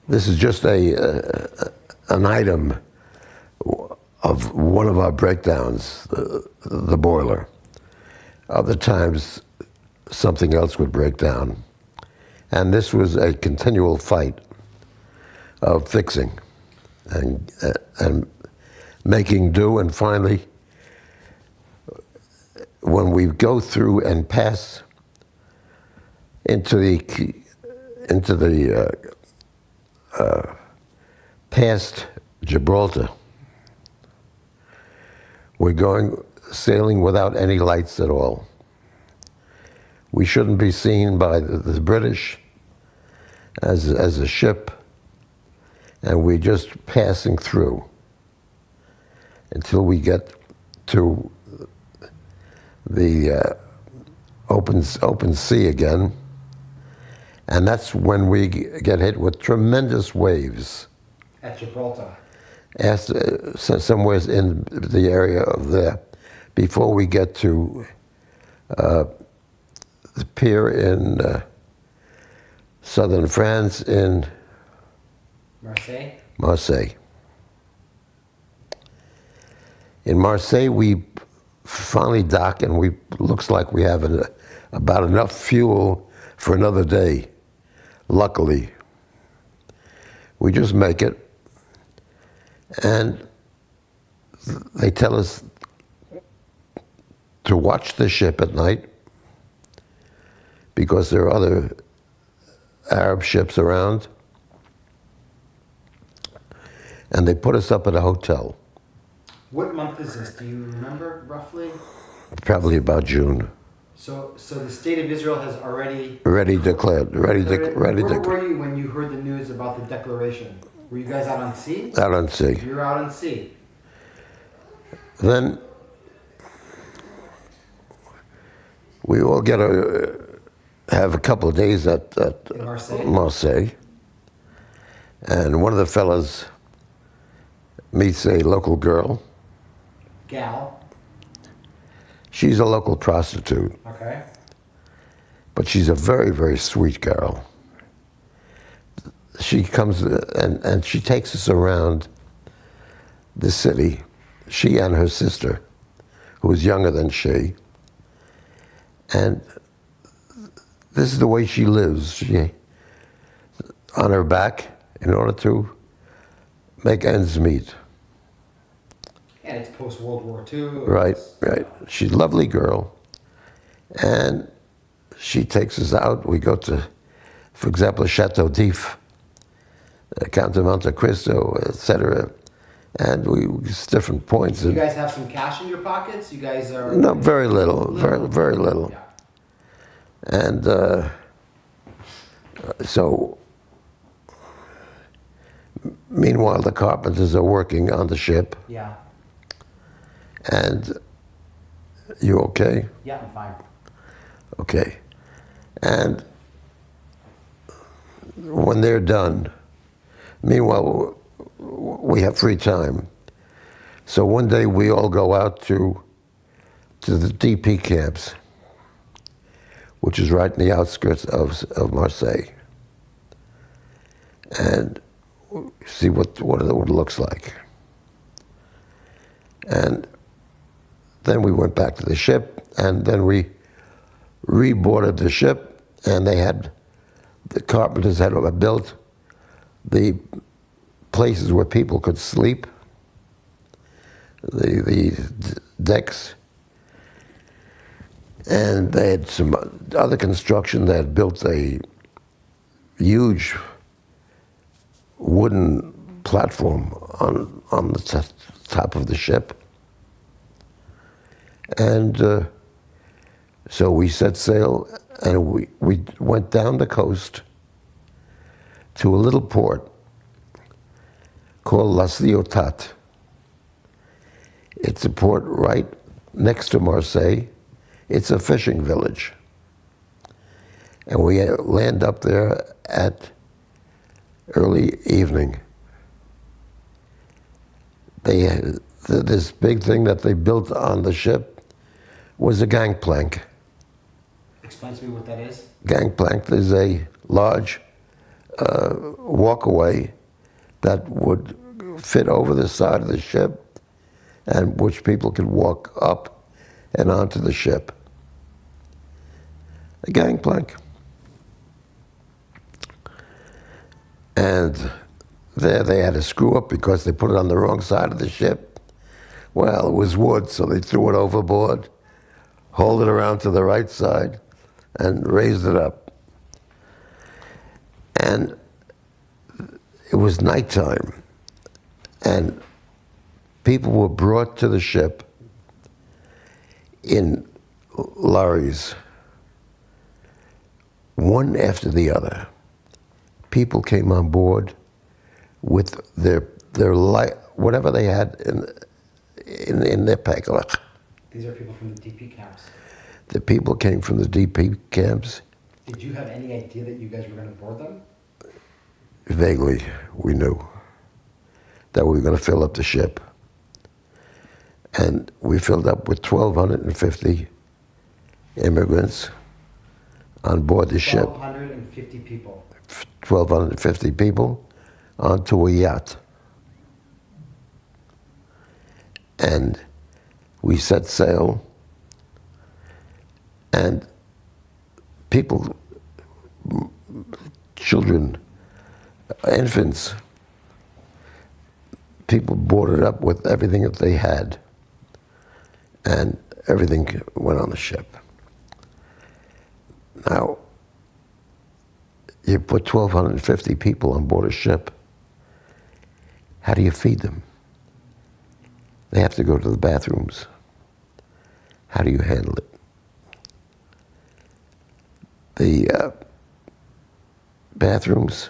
is just an item of one of our breakdowns, the boiler. Other times something else would break down. And this was a continual fight of fixing and making do, and finally, when we go through and pass into the past Gibraltar, we're going sailing without any lights at all. We shouldn't be seen by the British as a ship, and we're just passing through until we get to the open sea again, and that's when we get hit with tremendous waves. At Gibraltar. Somewhere in the area of there, before we get to the pier in southern France in Marseille? Marseille. In Marseille, we finally dock, and looks like we have about enough fuel for another day. Luckily, we just make it, and they tell us to watch the ship at night because there are other Arab ships around, and they put us up at a hotel. What month is this? Do you remember roughly? Probably about June. So the state of Israel has already declared. Where were you when you heard the news about the declaration? Were you guys out on sea? Out on sea. You were out on sea. Then we all have a couple of days at Marseille, and one of the fellas meets a local girl. Gal. She's a local prostitute. Okay. But she's a very, very sweet girl. She comes and she takes us around the city, she and her sister, who is younger than she. And this is the way she lives. She, on her back, in order to make ends meet. And it's post-World War II. Right. She's a lovely girl. And she takes us out. We go to, for example, Chateau d'If, Count de Monte Cristo, etc. And it's different points. Do you guys have some cash in your pockets? You guys are... No, very little. Very little. Yeah. And so, meanwhile, the carpenters are working on the ship. Yeah. And you okay? Yeah, I'm fine. Okay. And when they're done, meanwhile, we have free time. So one day we all go out to the DP camps, which is right in the outskirts of Marseille, and see what it looks like. And then we went back to the ship, and then we reboarded the ship, and the carpenters had built the places where people could sleep, the decks, and they had some other construction. They had built a huge wooden platform on the top of the ship. And so we set sail, and we went down the coast to a little port called La Ciotat. It's a port right next to Marseille. It's a fishing village. And we land up there at early evening. This big thing that they built on the ship was a gangplank. Explain to me what that is. Gangplank is a large walkway that would fit over the side of the ship, and which people could walk up and onto the ship. A gangplank. And there they had to screw up because they put it on the wrong side of the ship. Well, it was wood, so they threw it overboard, hauled it around to the right side, and raised it up. And it was nighttime, and people were brought to the ship in lorries, one after the other. People came on board with their whatever they had in their package. These are people from the DP camps. The people came from the DP camps. Did you have any idea that you guys were going to board them? Vaguely, we knew that we were going to fill up the ship. And we filled up with 1,250 immigrants on board the ship. 1,250 people. 1,250 people onto a yacht. And we set sail, and people, children, infants, people boarded up with everything that they had, and everything went on the ship. Now, you put 1,250 people on board a ship, how do you feed them? They have to go to the bathrooms. How do you handle it? The bathrooms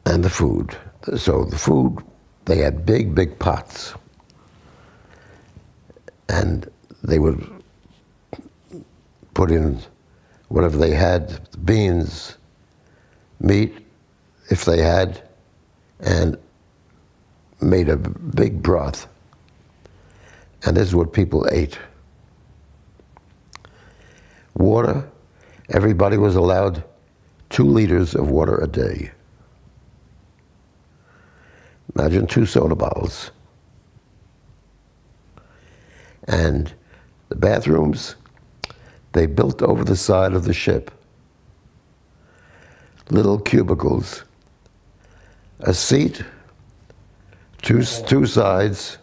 and the food. So the food, they had big, big pots. And they would put in whatever they had, beans, meat, if they had, and made a big broth. And this is what people ate. Water, everybody was allowed 2 liters of water a day. Imagine 2 soda bottles. And the bathrooms, they built over the side of the ship little cubicles, a seat, two sides,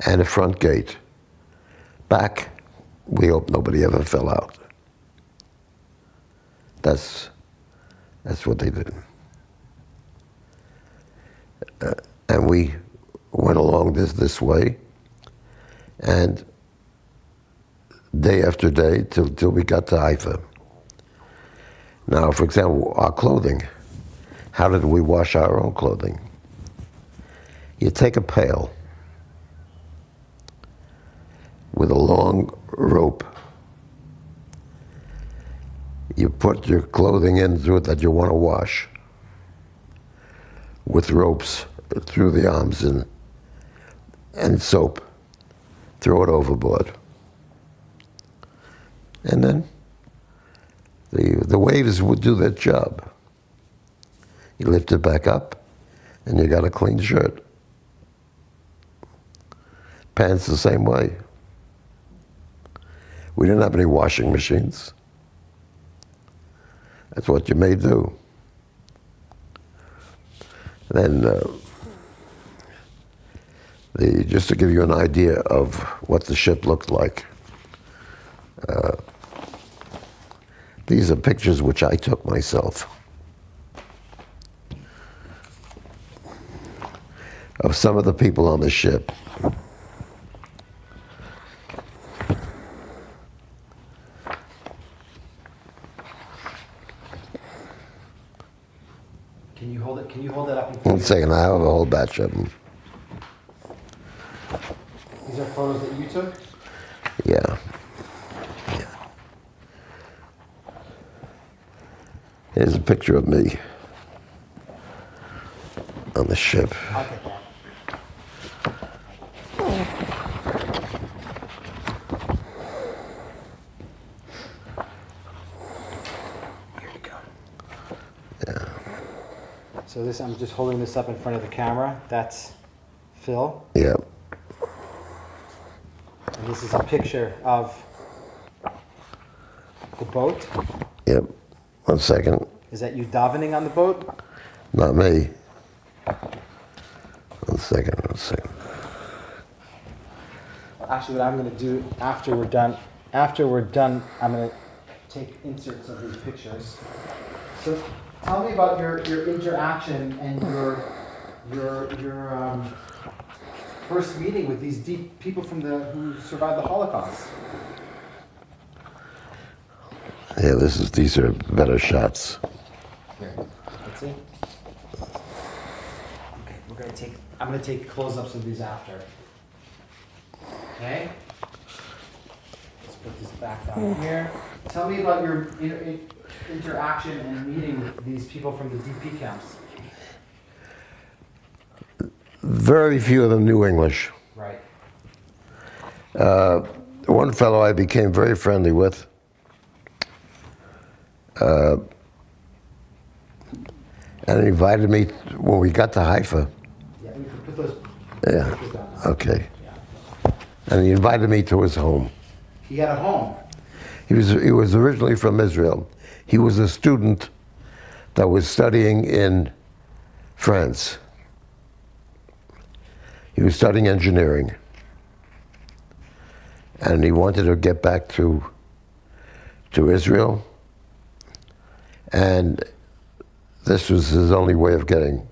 and a front gate. Back, we hope nobody ever fell out. That's what they did. And we went along this way, and day after day till we got to Haifa. Now, for example, our clothing. How did we wash our own clothing? You take a pail with a long rope. You put your clothing in through it that you want to wash with ropes through the arms and soap. Throw it overboard. And then the waves would do their job. You lift it back up, and you got a clean shirt. Pants the same way. We didn't have any washing machines. That's what you may do. Then, just to give you an idea of what the ship looked like, these are pictures which I took myself of some of the people on the ship. Can you hold it? Can you hold that up? One second, I have a whole batch of them. These are photos that you took? Yeah. Here's a picture of me on the ship. I'll get that. Here you go. Yeah. So this, I'm just holding this up in front of the camera. That's Phil. Yeah. And this is a picture of the boat. Yep. 1 second. Is that you davening on the boat? Not me. 1 second, 1 second. Actually, what I'm going to do after we're done, I'm going to take inserts of these pictures. So tell me about your interaction and your first meeting with these deep people who survived the Holocaust. Yeah, these are better shots. Here, let's see. Okay, I'm going to take close-ups of these after. Okay? Let's put this back down here. Tell me about your interaction and meeting with these people from the DP camps. Very few of them knew English. Right. One fellow I became very friendly with. And he invited me when we got to Haifa. Yeah, you can put those Yeah. pictures down. Okay. Yeah. And he invited me to his home. He had a home. He was originally from Israel. He was a student that was studying in France. He was studying engineering. And he wanted to get back to Israel. And this was his only way of getting.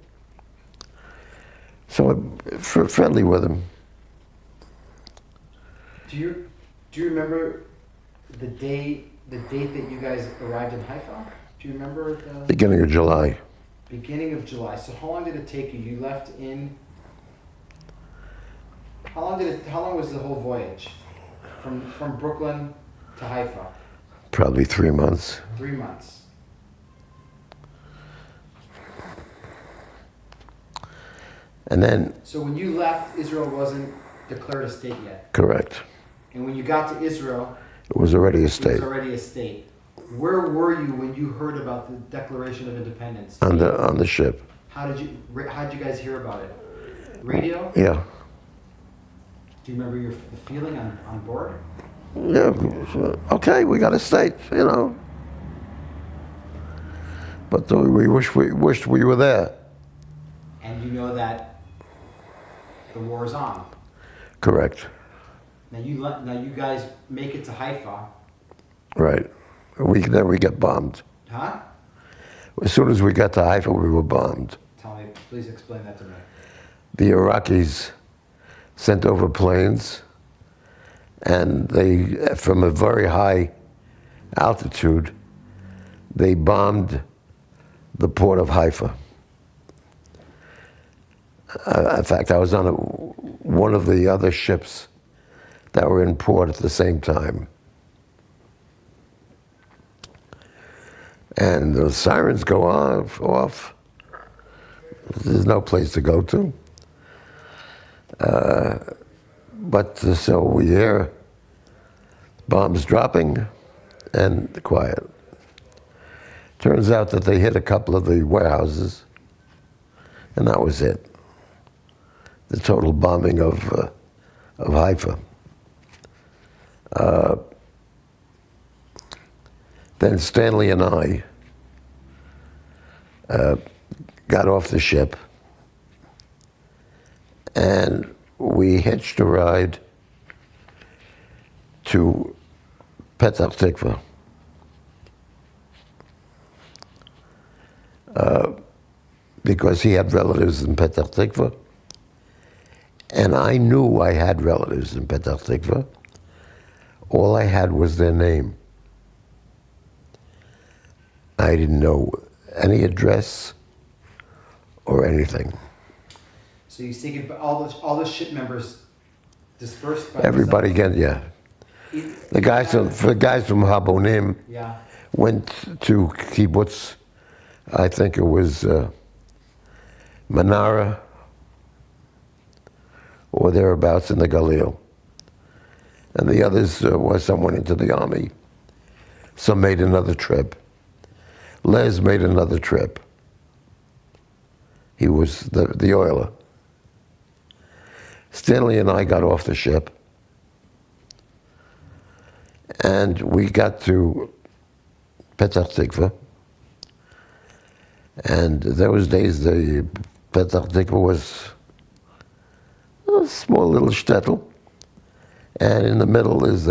So I'm friendly with him. Do you remember the date that you guys arrived in Haifa? Do you remember the Beginning of July. beginning of July? So how long did it take you? You left in. How long was the whole voyage from Brooklyn to Haifa? Probably 3 months. 3 months. And then, So when you left, Israel wasn't declared a state yet. correct, And when you got to Israel, it was already a it state. was already a state. Where were you when you heard about the Declaration of Independence? On the ship. How did you guys hear about it? Radio? Yeah. Do you remember the feeling on board? Yeah, okay, we got a state, you know. But we wished we were there. And you know that the war is on. Correct. Now you guys make it to Haifa. Right. Then we get bombed. Huh? As soon as we got to Haifa, we were bombed. Tell me, please explain that to me. The Iraqis sent over planes, and they, from a very high altitude, they bombed the port of Haifa. In fact, I was on one of the other ships that were in port at the same time. And the sirens go off. There's no place to go to. So we hear bombs dropping and quiet. Turns out that they hit a couple of the warehouses, and that was it. The total bombing of Haifa. Then Stanley and I got off the ship, and we hitched a ride to Petach Tikva. Because he had relatives in Petach Tikva, and I knew I had relatives in Petach Tikva. All I had was their name. I didn't know any address or anything. So you think all the ship members dispersed by Everybody again, yeah. The guys from Habonim went to kibbutz. I think it was Manara or thereabouts in the Galil. And the others some went into the army. Some made another trip. Les made another trip. He was the oiler. Stanley and I got off the ship, and we got to Petach Tikva. And those days, the Petach Tikva was a small little shtetl. And in the middle is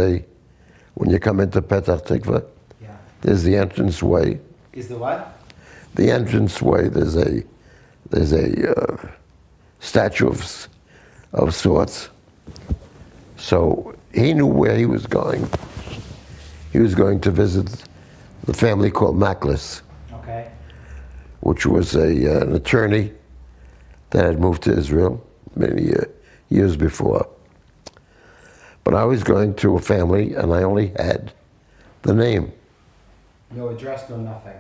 when you come into Petach Tikva, there's the entrance way. Is the what? The entrance way. There's a statue of sorts. So he knew where he was going. He was going to visit the family called Maklis, which was an attorney that had moved to Israel many years before. But I was going to a family, and I only had the name. No address, no nothing.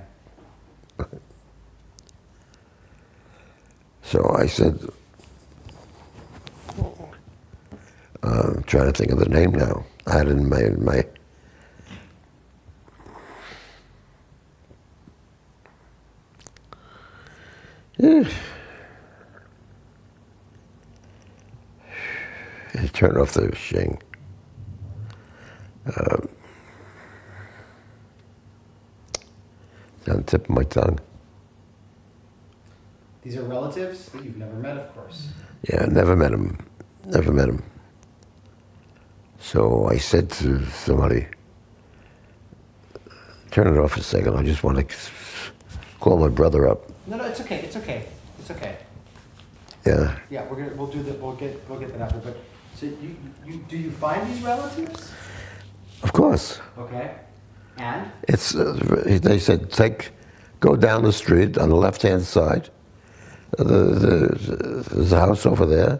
So I said, I'm trying to think of the name now. I had it in my turn off the shing. It's on the tip of my tongue. These are relatives that you've never met, of course. Yeah, never met him. Never met him. So I said to somebody, turn it off a second. I just want to call my brother up. No, it's okay. It's okay. It's okay. Yeah. Yeah, we'll do that. We'll get that after. But so do you find these relatives? Of course. Okay. And it's they said go down the street on the left-hand side. There's a house over there,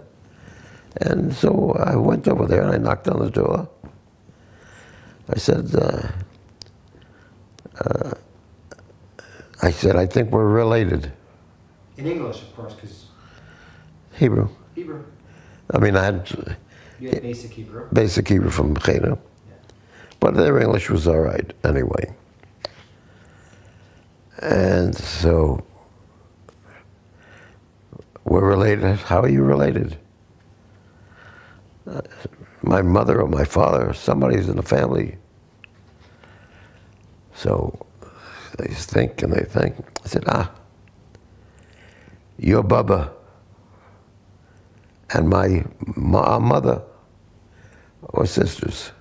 and so I went over there and I knocked on the door. I said, I think we're related. In English, of course, because Hebrew. Hebrew. I mean, You had basic Hebrew. Basic Hebrew from Chena. But their English was all right anyway. And so, we're related. How are you related? My mother or my father, or somebody's in the family. So they think and they think. I said, your Bubba and my mother or sisters.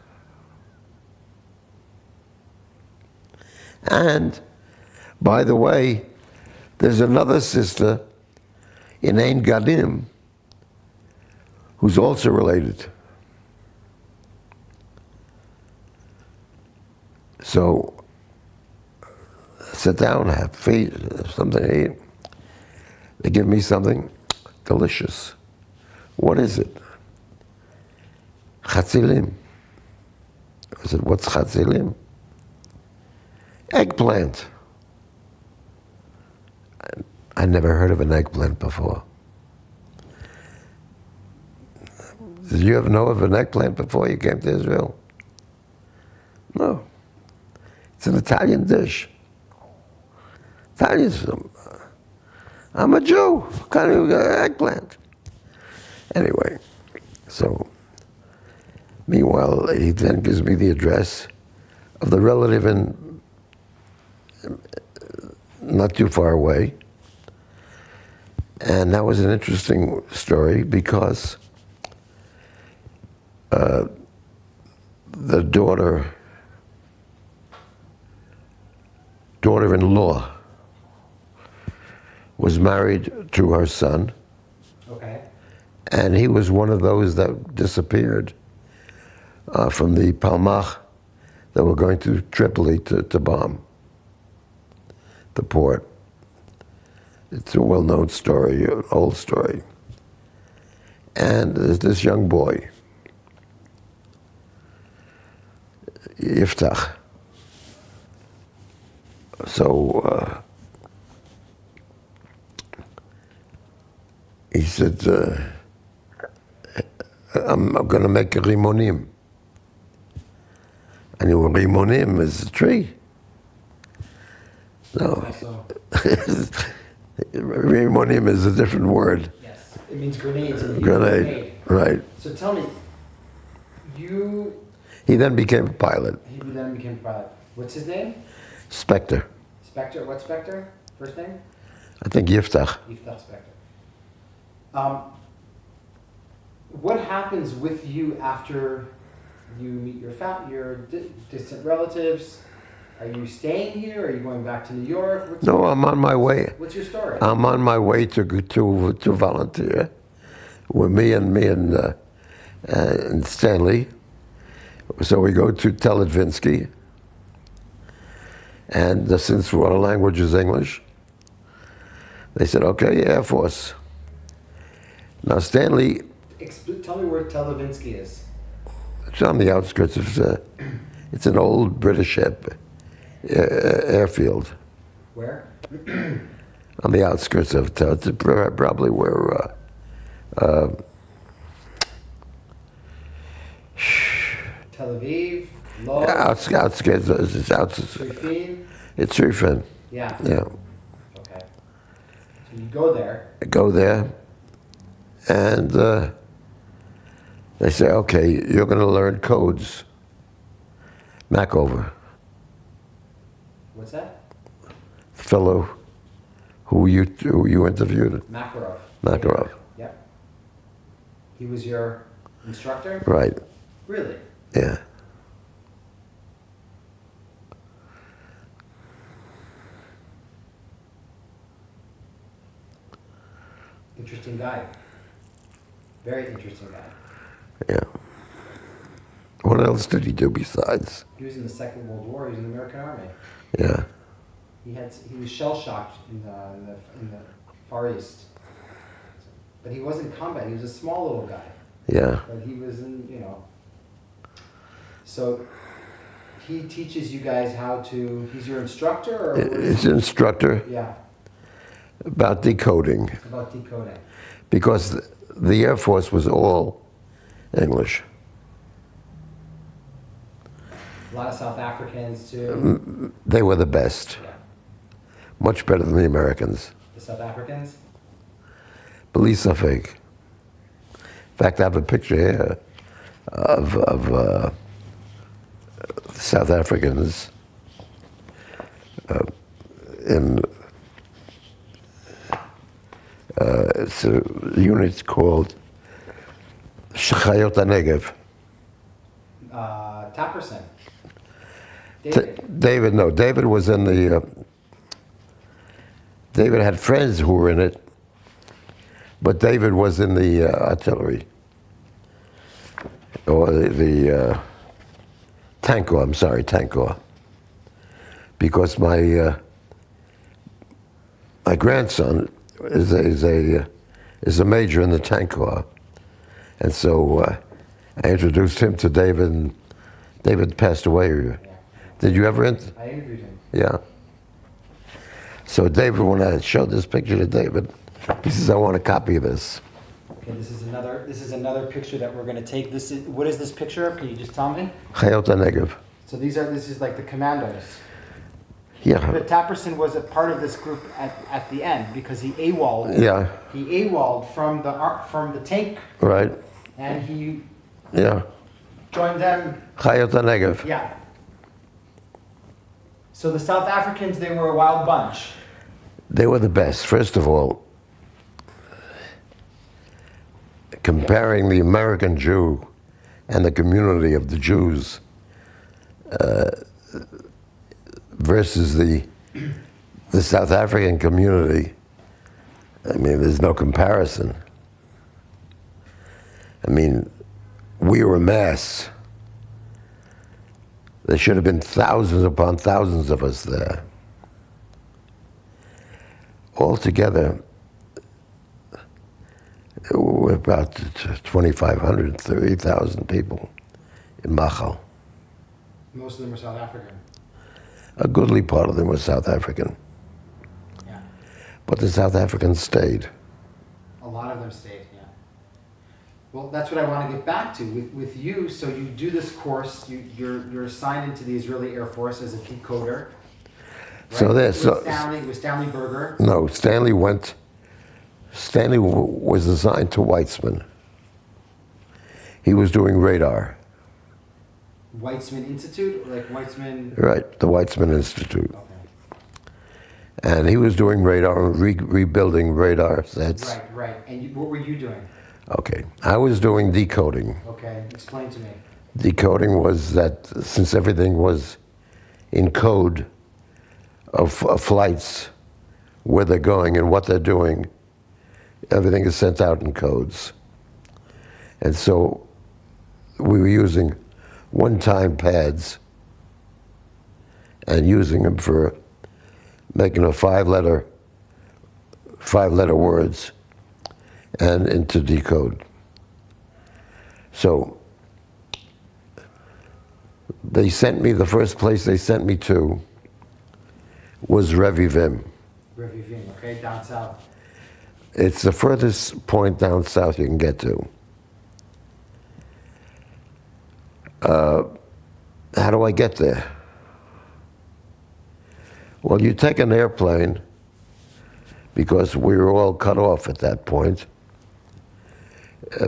And, by the way, there's another sister in Ein Gadim who's also related. So, sit down, have something to eat. They give me something delicious. What is it? Chatzilim. I said, what's chatzilim? Eggplant. I never heard of an eggplant before. Did you ever know of an eggplant before you came to Israel? No. It's an Italian dish. Italians, I'm a Jew. What kind of eggplant? Anyway, so meanwhile, he then gives me the address of the relative in not too far away. And that was an interesting story because the daughter-in-law was married to her son. Okay. And he was one of those that disappeared from the Palmach that were going to Tripoli to bomb the port. It's a well-known story, an old story. And there's this young boy, Yiftach. So he said, I'm going to make a rimonim. I knew rimonim is a tree. No. Rimonim is a different word. Yes, it means grenades. Grenade, right. So tell me, He then became a pilot. What's his name? Spectre. Spectre, what Spectre? First name? I think Yiftach. Yiftach Spectre. What happens with you after you meet your distant relatives? Are you staying here? Are you going back to New York? No, I'm on my way. What's your story? I'm on my way to volunteer with me and Stanley. So we go to Teledvinsky, and since our language is English, they said, okay, Air Force. Now Stanley... Tell me where Teledvinsky is. It's on the outskirts of... it's an old British airfield. Where? On the outskirts of probably where Tel Aviv, Lod. Outskirts. It's Rifin. It's Rifin. Yeah. Yeah. Okay. So you go there. I go there, and they say, okay, you're going to learn codes. Macover. What's that? Fellow who you interviewed. Makarov. Yep. He was your instructor? Right. Really? Yeah. Interesting guy. Very interesting guy. Yeah. What else did he do besides? He was in the Second World War. He was in the American Army. Yeah. He was shell shocked in the Far East, but he was in combat. He was a small little guy. Yeah. But he was in, So he teaches you guys how to. He's your instructor, or he's an instructor. Yeah. About decoding. About decoding. Because the Air Force was all English. A lot of South Africans too. They were the best. Yeah. Much better than the Americans. The South Africans? Believe fake. In fact, I have a picture here of South Africans it's a unit called Shachayot HaNegev. Tapperson. David was in the... David had friends who were in it, but David was in the artillery. Or the tank corps, I'm sorry, tank corps. Because my grandson is a major in the tank corps. And so I introduced him to David, and David passed away. Yeah. Did you ever I interviewed him. Yeah. So David, when I showed this picture to David, he says, I want a copy of this. Okay, this is another picture that we're going to take. What is this picture? Can you just tell me? Chayot HaNegev. So this is like the commandos. Yeah. But Tapperson was a part of this group at the end because he AWOL'd. Yeah. He AWOL'd from the tank. Right. And he joined them. Chayot HaNegev. Yeah. So the South Africans, they were a wild bunch. They were the best. First of all, comparing the American Jew and the community of the Jews versus the South African community, I mean, there's no comparison. I mean, we were a mass. There should have been thousands upon thousands of us there. Altogether, we're about 2,500, 30,000 people in Machal. Most of them were South African. A goodly part of them was South African. Yeah. But the South Africans stayed. A lot of them stayed, yeah. Well, that's what I want to get back to. With you, so you do this course, you're assigned into the Israeli Air Force as a decoder. Right? So there's... With Stanley Berger. No, Stanley was assigned to Weitzman. He was doing radar. Weitzman Institute, or like Weitzman? Right, the Weitzman Institute. Okay. And he was doing radar, rebuilding radar sets. Right. And what were you doing? Okay, I was doing decoding. Okay, explain to me. Decoding was that since everything was in code of flights, where they're going and what they're doing, everything is sent out in codes. And so we were using one-time pads and using them for making a five-letter words and into decode. So they sent me, the first place they sent me to was Revivim. Revivim, okay, down south. It's the furthest point down south you can get to. How do I get there? Well, you take an airplane, because we were all cut off at that point,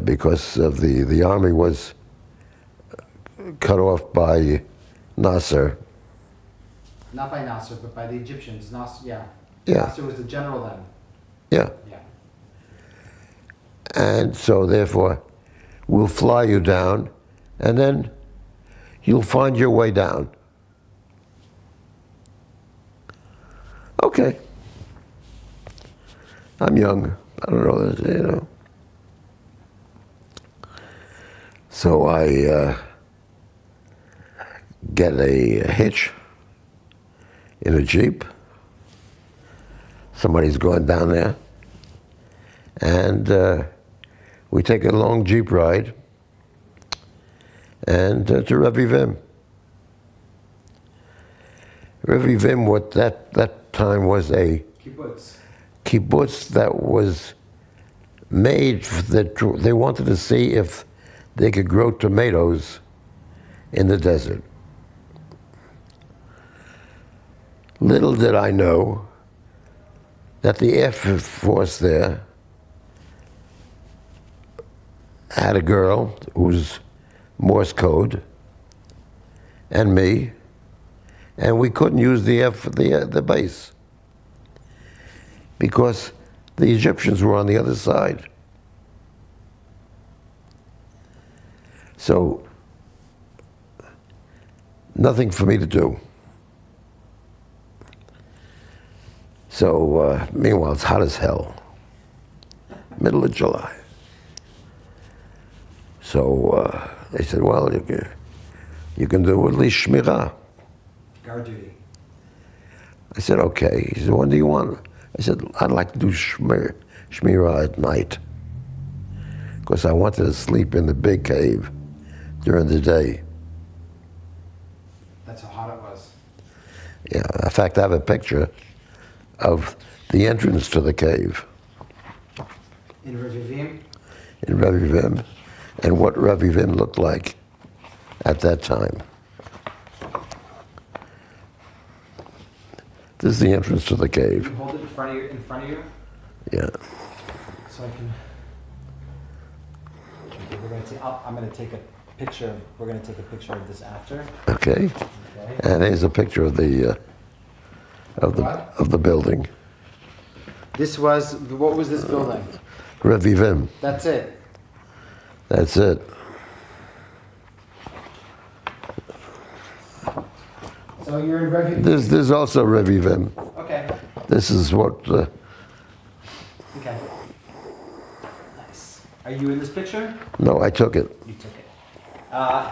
because of the army was cut off by Nasser. Not by Nasser, but by the Egyptians. Nasser, yeah. Yeah. Nasser was the general then. Yeah. Yeah. And so therefore, we'll fly you down, and then you'll find your way down. Okay. I'm young. I don't know this, you know. So I get a hitch in a Jeep. Somebody's going down there. And we take a long Jeep ride and to Revivim. Revivim, what that time was a kibbutz that was made, that they wanted to see if they could grow tomatoes in the desert. Little did I know that the Air Force there had a girl who's Morse code and me, and we couldn't use the base because the Egyptians were on the other side. So nothing for me to do. So meanwhile, it's hot as hell, middle of July. So they said, well, you can do at least shmirah. Guard duty. I said, okay. He said, when do you want? I said, I'd like to do shmirah at night, because I wanted to sleep in the big cave during the day. That's how hot it was. Yeah, in fact, I have a picture of the entrance to the cave. In Revivim? In Revivim, and what Revivim looked like at that time. This is the entrance to the cave. Can you hold it in front of you? Yeah. So I can. Okay, I'm going to take a picture. We're going to take a picture of this after. Okay. And here's a picture of the of the building. This was, what was this building? Revivim. That's it. That's it. So you're in Revivim. There's also Revivim. Okay. This is what. Okay. Nice. Are you in this picture? No, I took it. You took it.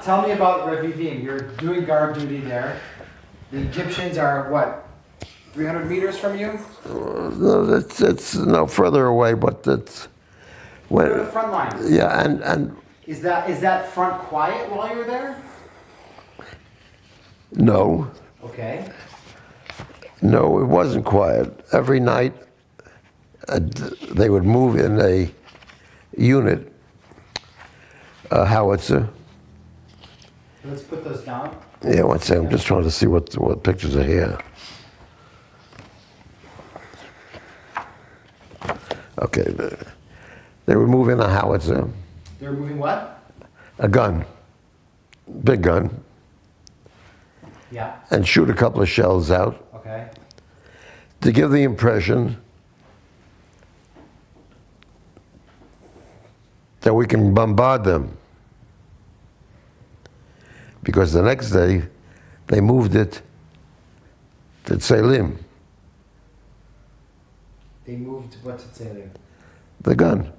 Tell me about Revivim. You're doing guard duty there. The Egyptians are what? 300 meters from you? No, it's no further away, but it's. You're in the front line. Yeah, and. Is that front quiet while you're there? No. Okay. No, it wasn't quiet. Every night, they would move in a unit, a howitzer. Let's put those down. Yeah, one second. I'm just trying to see what pictures are here. Okay, they would move in a howitzer. They're moving what? A gun, big gun. Yeah. And shoot a couple of shells out. Okay. To give the impression that we can bombard them. Because the next day, they moved it to Tzelim. They moved what to Tzelim? The gun.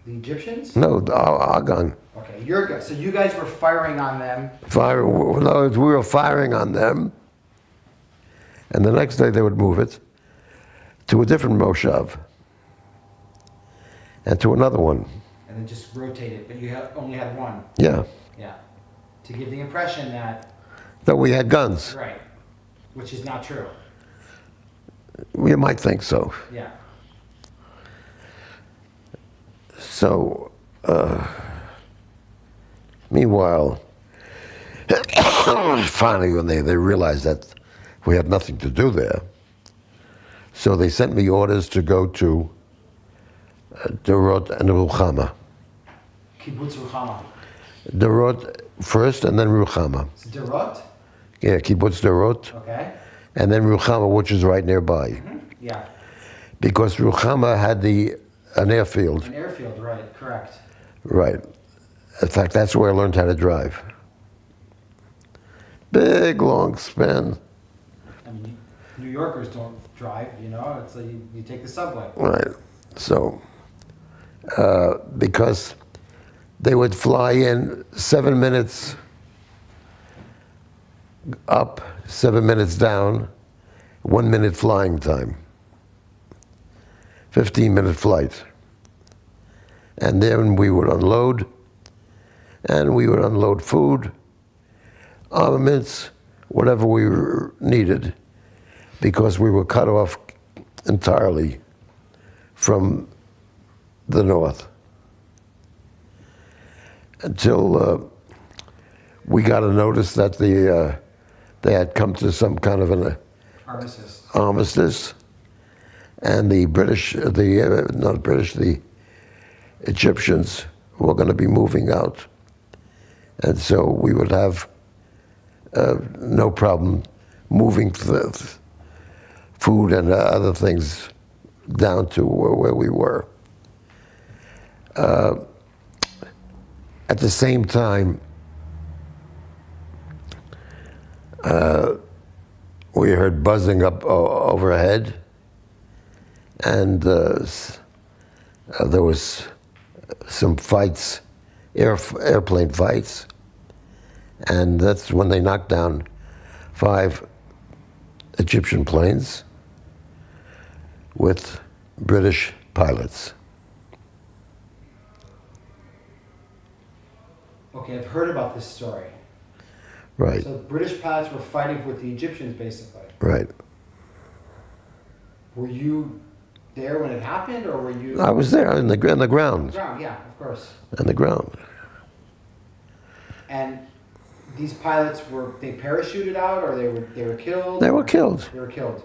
The Egyptians? No, our gun. Okay, your gun. So you guys were firing on them. No, we were firing on them. And the next day they would move it to a different moshav. And to another one. And then just rotate it, but you only had one. Yeah. Yeah. To give the impression that... That we had guns. Right. Which is not true. You might think so. Yeah. So, meanwhile, finally when they realized that we had nothing to do there, so they sent me orders to go to Derot and Ruchama. Kibbutz Ruchama. Derot first and then Ruchama. It's Derot? Yeah, Kibbutz Derot. Okay. And then Ruchama, which is right nearby. Mm-hmm. Yeah. Because Ruchama had an airfield. An airfield, right, correct. Right. In fact, that's where I learned how to drive. Big, long span. I mean, New Yorkers don't drive, you know, it's like you take the subway. Right. So, because they would fly in 7 minutes up, 7 minutes down, 1 minute flying time. 15-minute flight. And then we would unload, and we would unload food, armaments, whatever we needed, because we were cut off entirely from the north. Until we got a notice that they had come to some kind of an armistice. And the British, not British, the Egyptians were going to be moving out. And so we would have no problem moving food and other things down to where we were. At the same time, we heard buzzing up overhead. And there was some fights, airplane fights, and that's when they knocked down 5 Egyptian planes with British pilots. Okay, I've heard about this story. Right. So British pilots were fighting with the Egyptians, basically. Right. Were you there when it happened, or were you... I was there in the ground. The ground, yeah, of course. On the ground. And these pilots they parachuted out, or they were killed? They were killed. They were killed.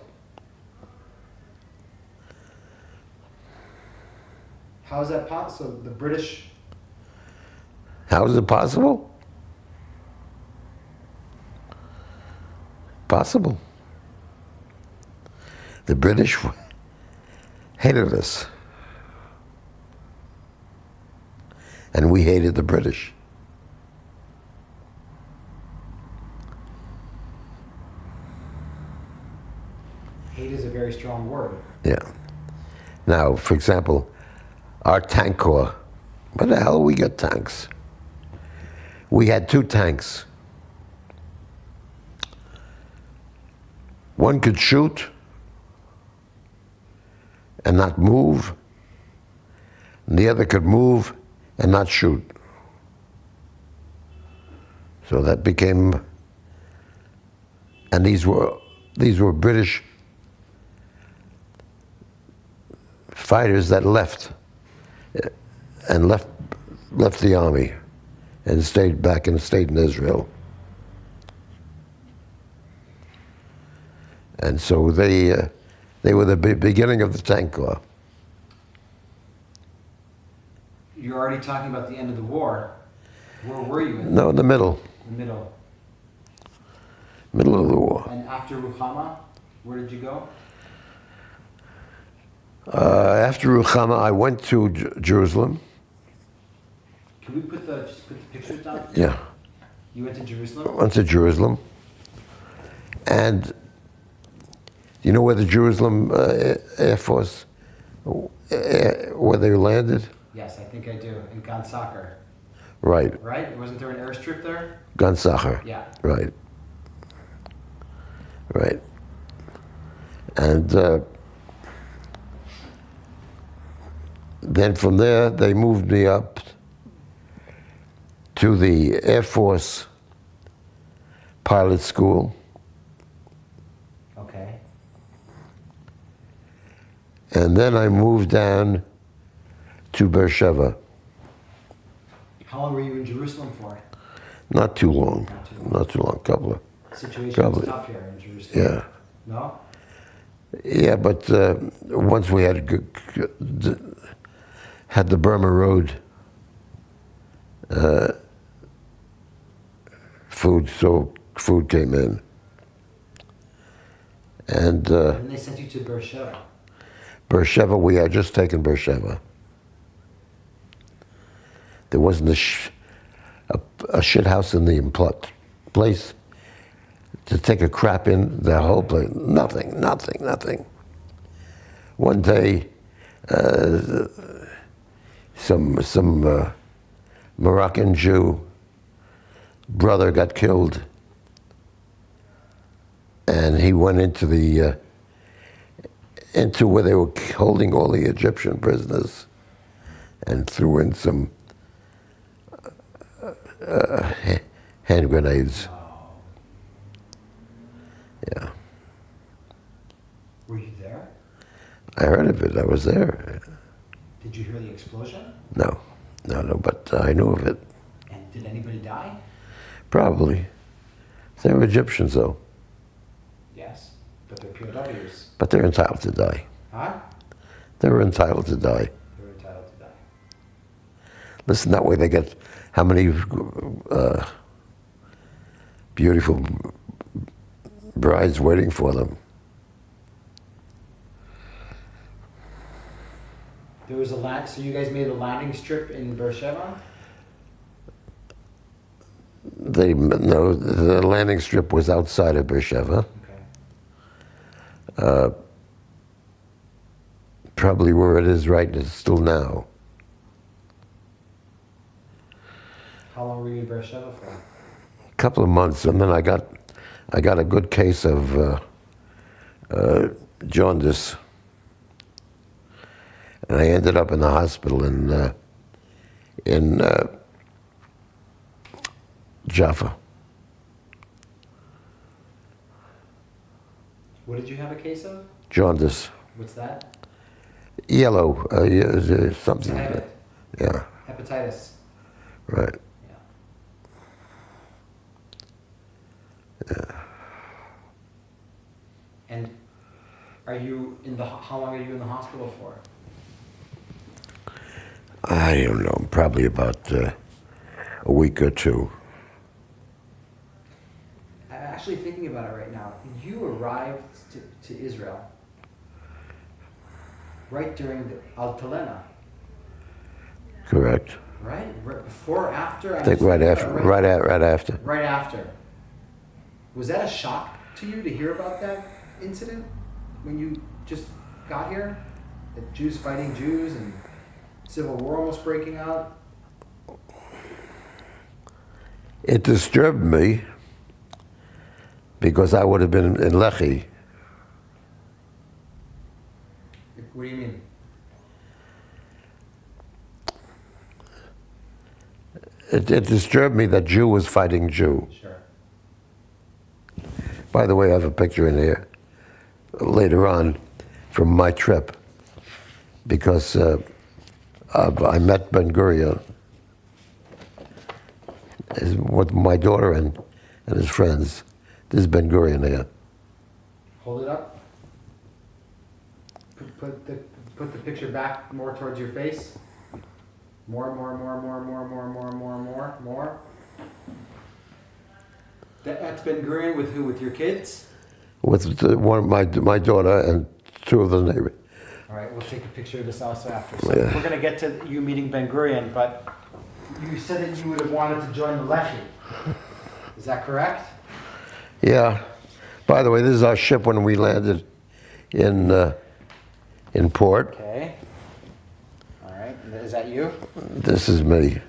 How is that possible? So the British... How is it possible? Possible. The British hated us. And we hated the British. Hate is a very strong word. Yeah. Now, for example, our tank corps, where the hell we get tanks? We had 2 tanks. One could shoot and not move, and the other could move and not shoot. So that became, and these were British fighters that left the army and stayed in Israel. And so they were the beginning of the tank corps. You're already talking about the end of the war. Where were you in? No, in the middle. The middle. Middle of the war. And after Ruchama, where did you go? After Ruchama, I went to Jerusalem. Can we put the pictures down? Yeah. You went to Jerusalem? Went to Jerusalem. And you know where the Jerusalem Air Force, where they landed? Yes, I think I do. In Gan Sacher. Right. Right? Wasn't there an airstrip there? Gan Sacher. Yeah. Right. Right. And then from there, they moved me up to the Air Force pilot school. Okay. And then I moved down to Beersheba. How long were you in Jerusalem for? Not too long. Not too long. Not too long. Couple of. Situation was tough here in Jerusalem. Yeah. No? Yeah, but once we had the Burma Road food came in. And they sent you to Beersheba. Beersheba, we had just taken Beersheba. There wasn't a shit house in the place to take a crap in, the whole place. Nothing. One day, some Moroccan Jew brother got killed, and he went into where they were holding all the Egyptian prisoners, and threw in some hand grenades. Wow. Yeah. Were you there? I heard of it. I was there. Did you hear the explosion? No, but I knew of it. And did anybody die? Probably. They were Egyptians, though. Yes, but they're POWs. But they're entitled to die. Huh? They were entitled to die. They're entitled to die. Listen, that way they get how many beautiful brides waiting for them. There was so you guys made a landing strip in Beersheba? No, the landing strip was outside of Beersheba. Okay. Probably where it is right still now. How long were you in Beersheba for? A couple of months, and then I got a good case of jaundice, and I ended up in the hospital in Jaffa. What did you have a case of? Jaundice. What's that? Yellow, something. Hepatitis. Yeah. Hepatitis. Right. Yeah. And are you how long are you in the hospital for? I don't know, probably about a week or two. I'm actually thinking about it right now. You arrived to Israel right during the Altalena. Correct. Right? Right before or after? I think right after. Right after. Right after. Was that a shock to you to hear about that incident when you just got here? That Jews fighting Jews and civil war almost breaking out? It disturbed me because I would have been in Lehi. What do you mean? It disturbed me that Jew was fighting Jew. Sure. By the way, I have a picture in here later on from my trip because I met Ben Gurion with my daughter and his friends. This is Ben Gurion here. Hold it up. Put the picture back more towards your face. More. That's Ben Gurion with who? With your kids? With one of my daughter and two of the neighbors. All right, we'll take a picture of this also after. So we're going to get to you meeting Ben Gurion, but you said that you would have wanted to join the Lehi. Is that correct? Yeah. By the way, this is our ship when we landed in port. Okay. All right. Is that you? This is me.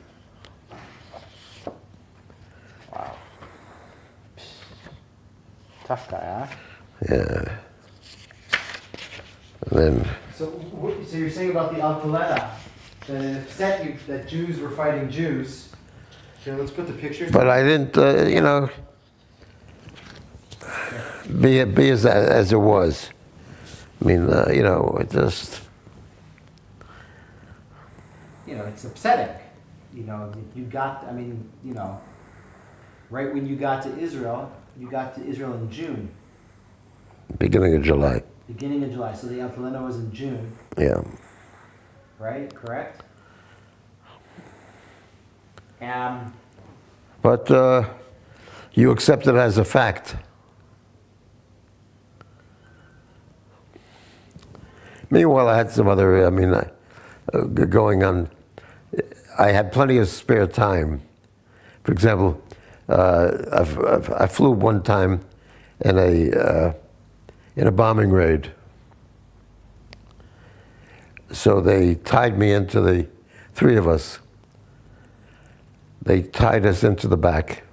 Wow. Tough guy, huh? Yeah. And then. So you're saying about the Altalena, that it upset you that Jews were fighting Jews. Okay, let's put the pictures. But I didn't, you know, be as it was. I mean, you know, it just. You know, it's upsetting. You know, you got, I mean, you know, right when you got to Israel in June. Beginning of July. Beginning of July. So the Altalena was in June. Yeah. Right? Correct? But you accept it as a fact. Meanwhile, I had some other, I mean, going on. I had plenty of spare time. For example, I flew one time in a bombing raid. So they tied me into the three of us. They tied us into the back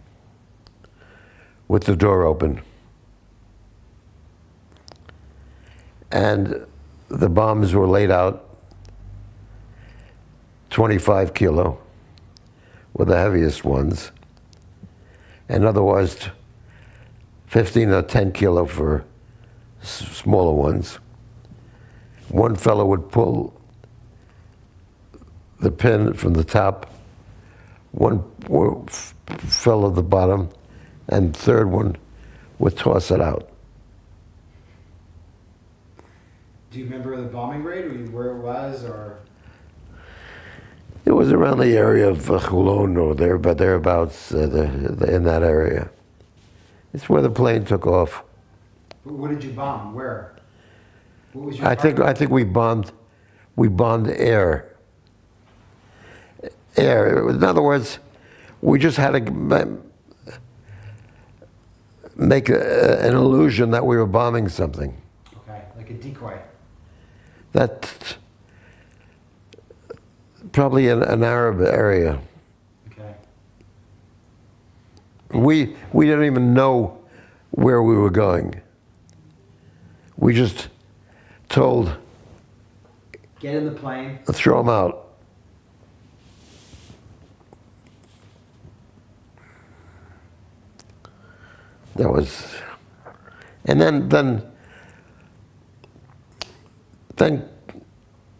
with the door open. And the bombs were laid out 25 kilo were the heaviest ones, and otherwise 15 or 10 kilo for smaller ones. One fellow would pull the pin from the top, one fell at the bottom, and the third one would toss it out. Do you remember the bombing raid, or where it was, or? It was around the area of Chulon or thereabouts, in that area. It's where the plane took off. What did you bomb? Where? What was your I think we bombed air. Air. In other words, we just had to make an illusion that we were bombing something. Okay, like a decoy. That's probably an Arab area. Okay. We didn't even know where we were going. We just told, get in the plane. Throw them out. That was, and then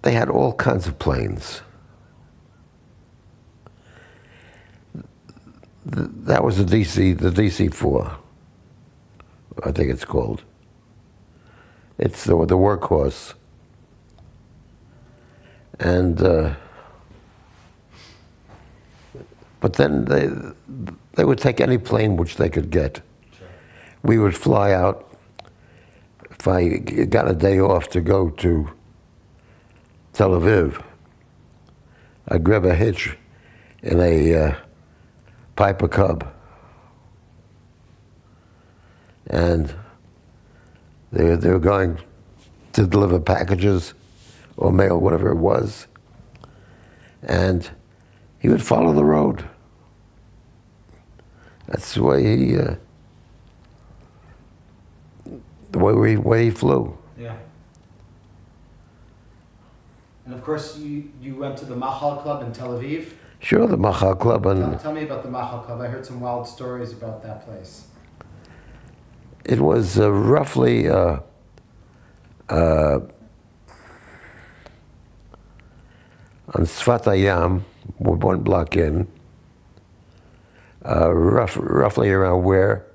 they had all kinds of planes. That was the DC-4, I think it's called. It's the workhorse. And, but then they would take any plane which they could get. Sure. We would fly out, if I got a day off, to go to Tel Aviv, I'd grab a hitch in a Piper Cub, and they were going to deliver packages or mail, whatever it was, and he would follow the road. That's the way he flew. Yeah. And of course, you went to the Machal Club in Tel Aviv. Sure, the Machal Club. And tell me about the Machal Club. I heard some wild stories about that place. It was roughly on Sfat Hayam, one block in, roughly around where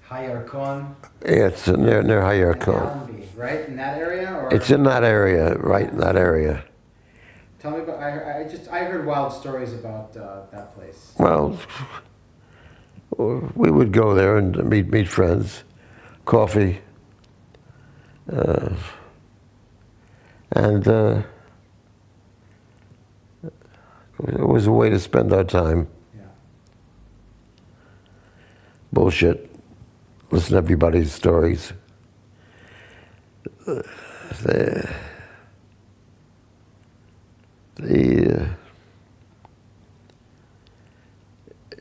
Hayarkon. Yeah, it's near Hayarkon. Right in that area, or it's in that area, right in that area. Tell me about. I heard wild stories about that place. Well, we would go there and meet friends, coffee, and it was a way to spend our time. Yeah. Bullshit. Listen to everybody's stories.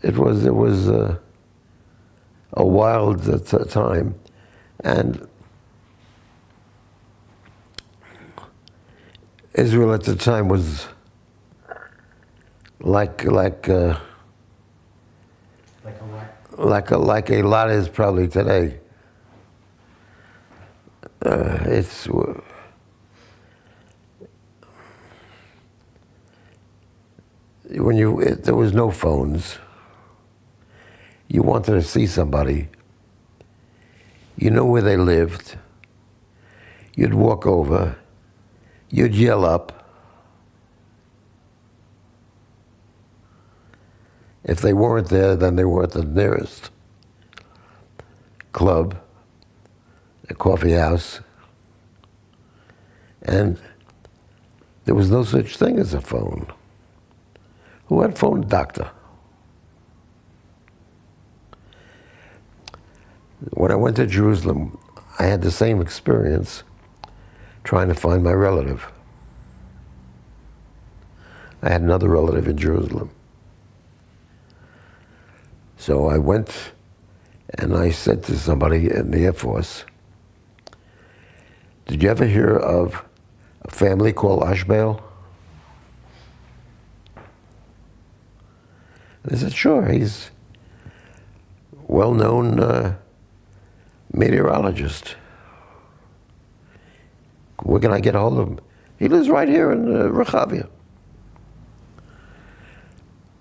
It was a wild time, and Israel at the time was like a lot is probably today. It's there was no phones. You wanted to see somebody. You know where they lived. You'd walk over. You'd yell up. If they weren't there, then they were at the nearest club, a coffee house, and there was no such thing as a phone. Who had phone? Doctor. When I went to Jerusalem, I had the same experience trying to find my relative. I had another relative in Jerusalem. So I went and I said to somebody in the Air Force, did you ever hear of a family called Ashbel? They said, sure, he's a well-known meteorologist. Where can I get a hold of him? He lives right here in Rehavia.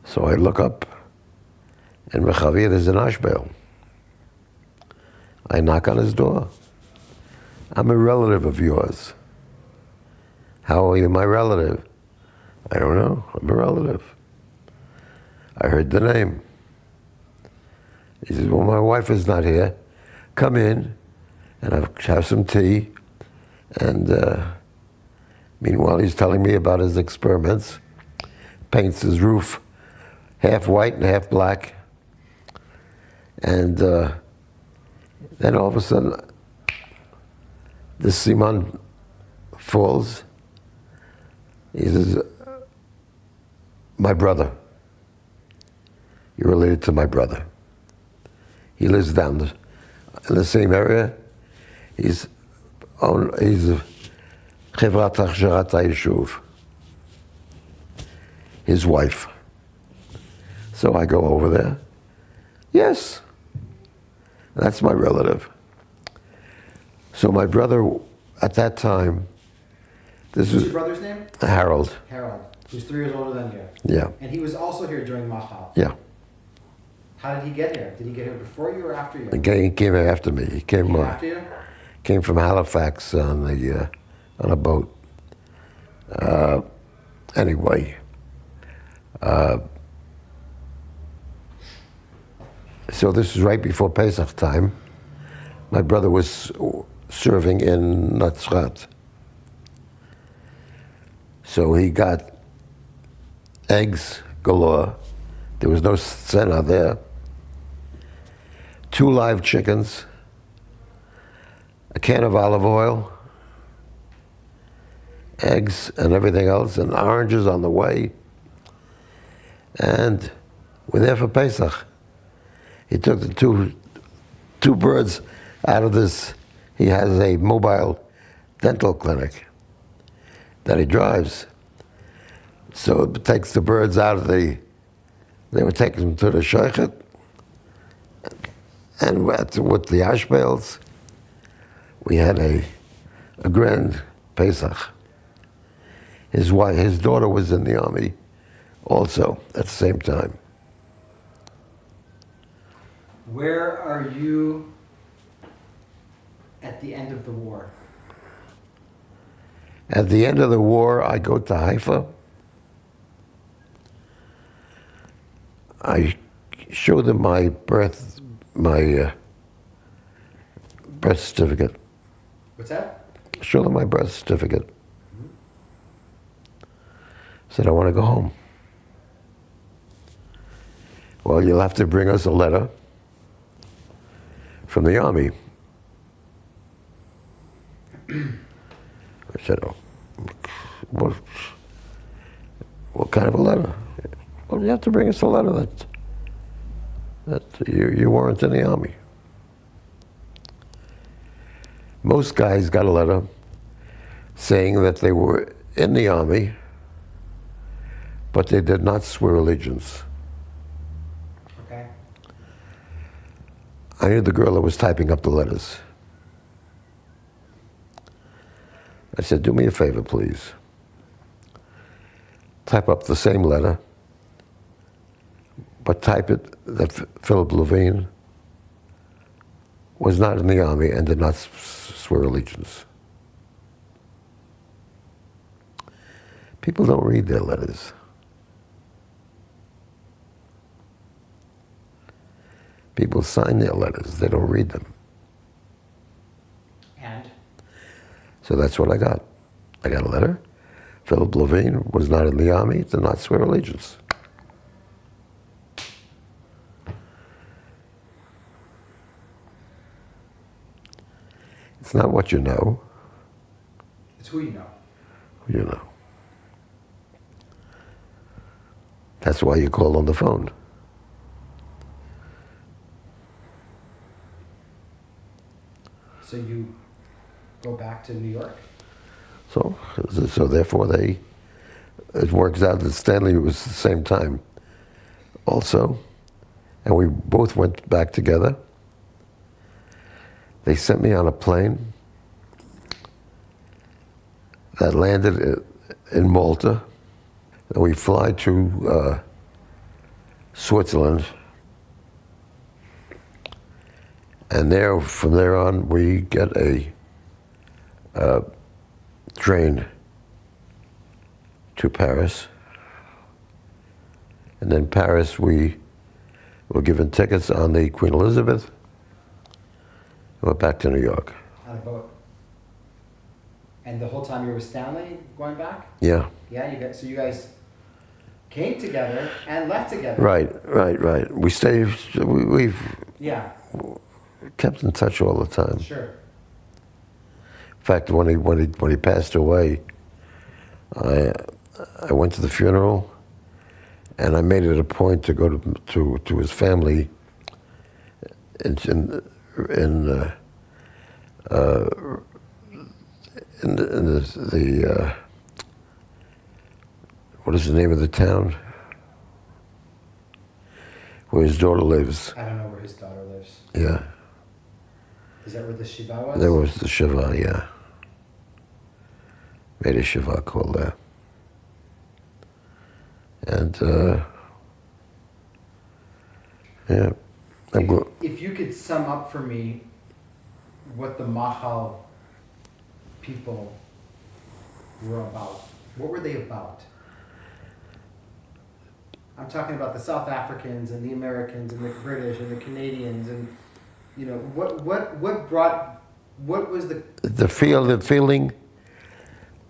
So I look up, in Rehavia there's an Ashbel. I knock on his door. I'm a relative of yours. How are you my relative? I don't know, I'm a relative. I heard the name. He says, well, my wife is not here. Come in and have some tea. And meanwhile, he's telling me about his experiments. Paints his roof half white and half black. And then all of a sudden, the Simon falls. He says, my brother. You're related to my brother. He lives down in the same area. He's Chevrat Achsharat HaYeshuv, his wife. So I go over there. Yes, that's my relative. So my brother, at that time, What's your brother's name? Harold. Harold, who's 3 years older than you. Yeah. And he was also here during Machal. Yeah. How did he get here? Did he get here before you or after you? He came after me. He came After you? Came from Halifax on a boat. Anyway, so this is right before Pesach time. My brother was serving in Nazareth. So he got eggs galore. There was no senna there. 2 live chickens, a can of olive oil, eggs and everything else, and oranges on the way. And we're there for Pesach. He took the two birds out of this. He has a mobile dental clinic that he drives. So it takes the birds out of they were taking them to the sheichet, and with the ash bales, we had a grand Pesach. His daughter was in the army also at the same time. Where are you at the end of the war? At the end of the war, I go to Haifa. I show them my birth certificate. What's that? Show them my birth certificate. Said, I want to go home. Well, you'll have to bring us a letter from the army. I said, oh, what kind of a letter? Well, you have to bring us a letter that you weren't in the army. Most guys got a letter saying that they were in the army, but they did not swear allegiance. Okay. I knew the girl that was typing up the letters. I said, do me a favor, please. Type up the same letter, but type it that Philip Levine was not in the army and did not swear allegiance. People don't read their letters. People sign their letters, they don't read them. And? So that's what I got. I got a letter. Philip Levine was not in the army, did not swear allegiance. It's not what you know. It's who you know. Who you know. That's why you call on the phone. So you go back to New York? So therefore it works out that Stanley was the same time also, and we both went back together. They sent me on a plane that landed in Malta, and we fly to Switzerland, and from there on we get a train to Paris, and then Paris we were given tickets on the Queen Elizabeth, and we're back to New York. On a boat. And the whole time you were with Stanley going back? Yeah. Yeah, so you guys came together and left together. Right. We stayed, we've kept in touch all the time. Sure. In fact, when he passed away, I went to the funeral, and I made it a point to go to his family in the what is the name of the town where his daughter lives? I don't know where his daughter lives. Yeah. Is that where the Shiva was? There was the Shiva, yeah. Made a Shiva called there. And, yeah. If you could sum up for me what the Mahal people were about, what were they about? I'm talking about the South Africans and the Americans and the British and the Canadians and, you know, what was the feeling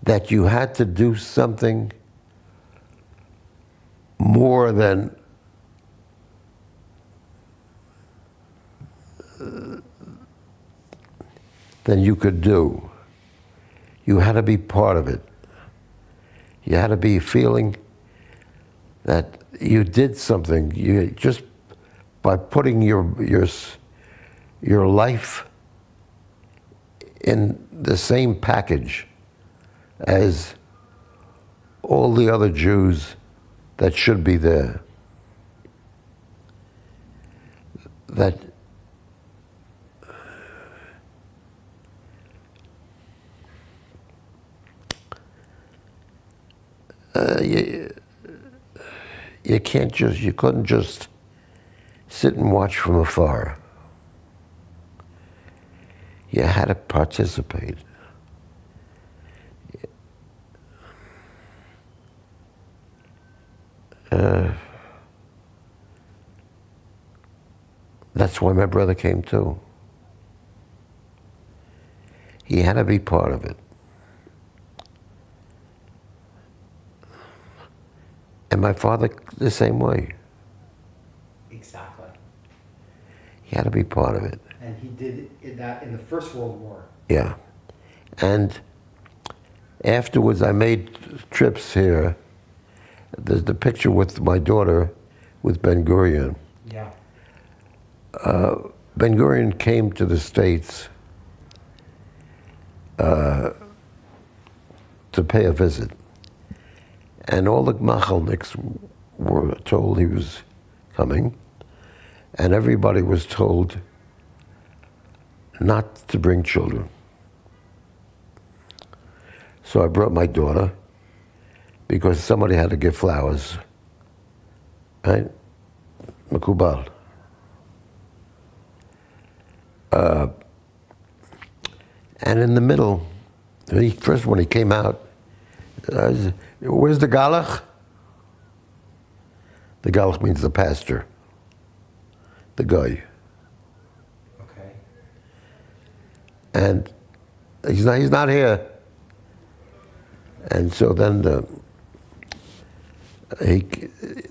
that you had to do something more than you could do. You had to be part of it. You had to be feeling that you did something. You just by putting your life in the same package as all the other Jews that should be there. That you couldn't just sit and watch from afar. You had to participate. That's why my brother came too. He had to be part of it. And my father, the same way. Exactly. He had to be part of it. And he did that in the First World War. Yeah. And afterwards, I made trips here. There's the picture with my daughter with Ben-Gurion. Yeah. Ben-Gurion came to the States to pay a visit. And all the machalniks were told he was coming. And everybody was told not to bring children. So I brought my daughter because somebody had to give flowers, right? Makubal. And in the middle, first when he came out, where's the galach? The galach means the pastor, the guy. Okay. And he's not here. And so then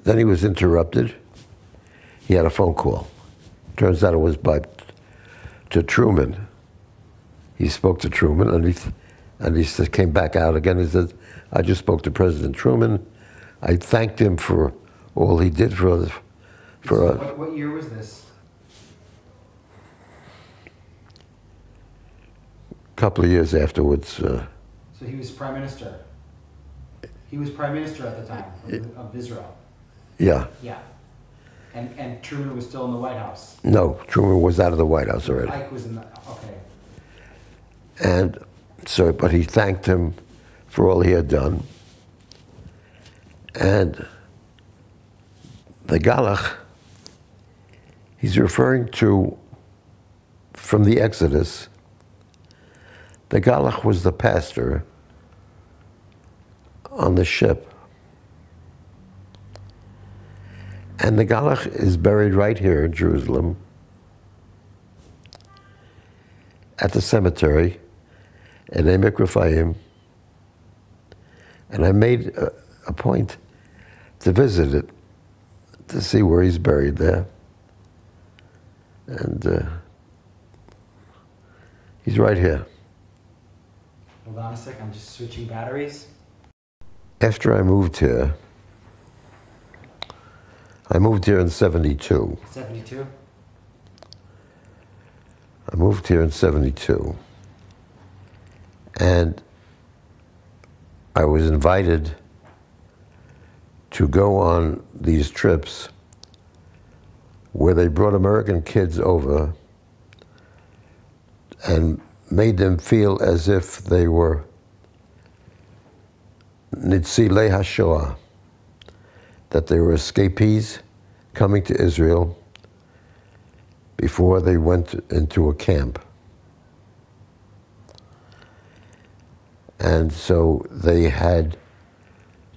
he was interrupted. He had a phone call. Turns out it was to Truman. He spoke to Truman, and he came back out again. He said, "I just spoke to President Truman. I thanked him for all he did for us." What year was this? A couple of years afterwards. So he was prime minister. He was prime minister at the time of Israel. Yeah. Yeah. And Truman was still in the White House. No, Truman was out of the White House already. Ike was in the, okay. And so, but he thanked him for all he had done. And the galach, he's referring to, from the Exodus, the galach was the pastor on the ship. And the galach is buried right here in Jerusalem at the cemetery at Emek Raphaim. And I made a point to visit it, to see where he's buried there. And he's right here. Hold on a sec, I'm just switching batteries. After I moved here in 72. 72? I moved here in 72. And I was invited to go on these trips where they brought American kids over and made them feel as if they were Nitzilei HaShoah, that they were escapees coming to Israel before they went into a camp. And so they had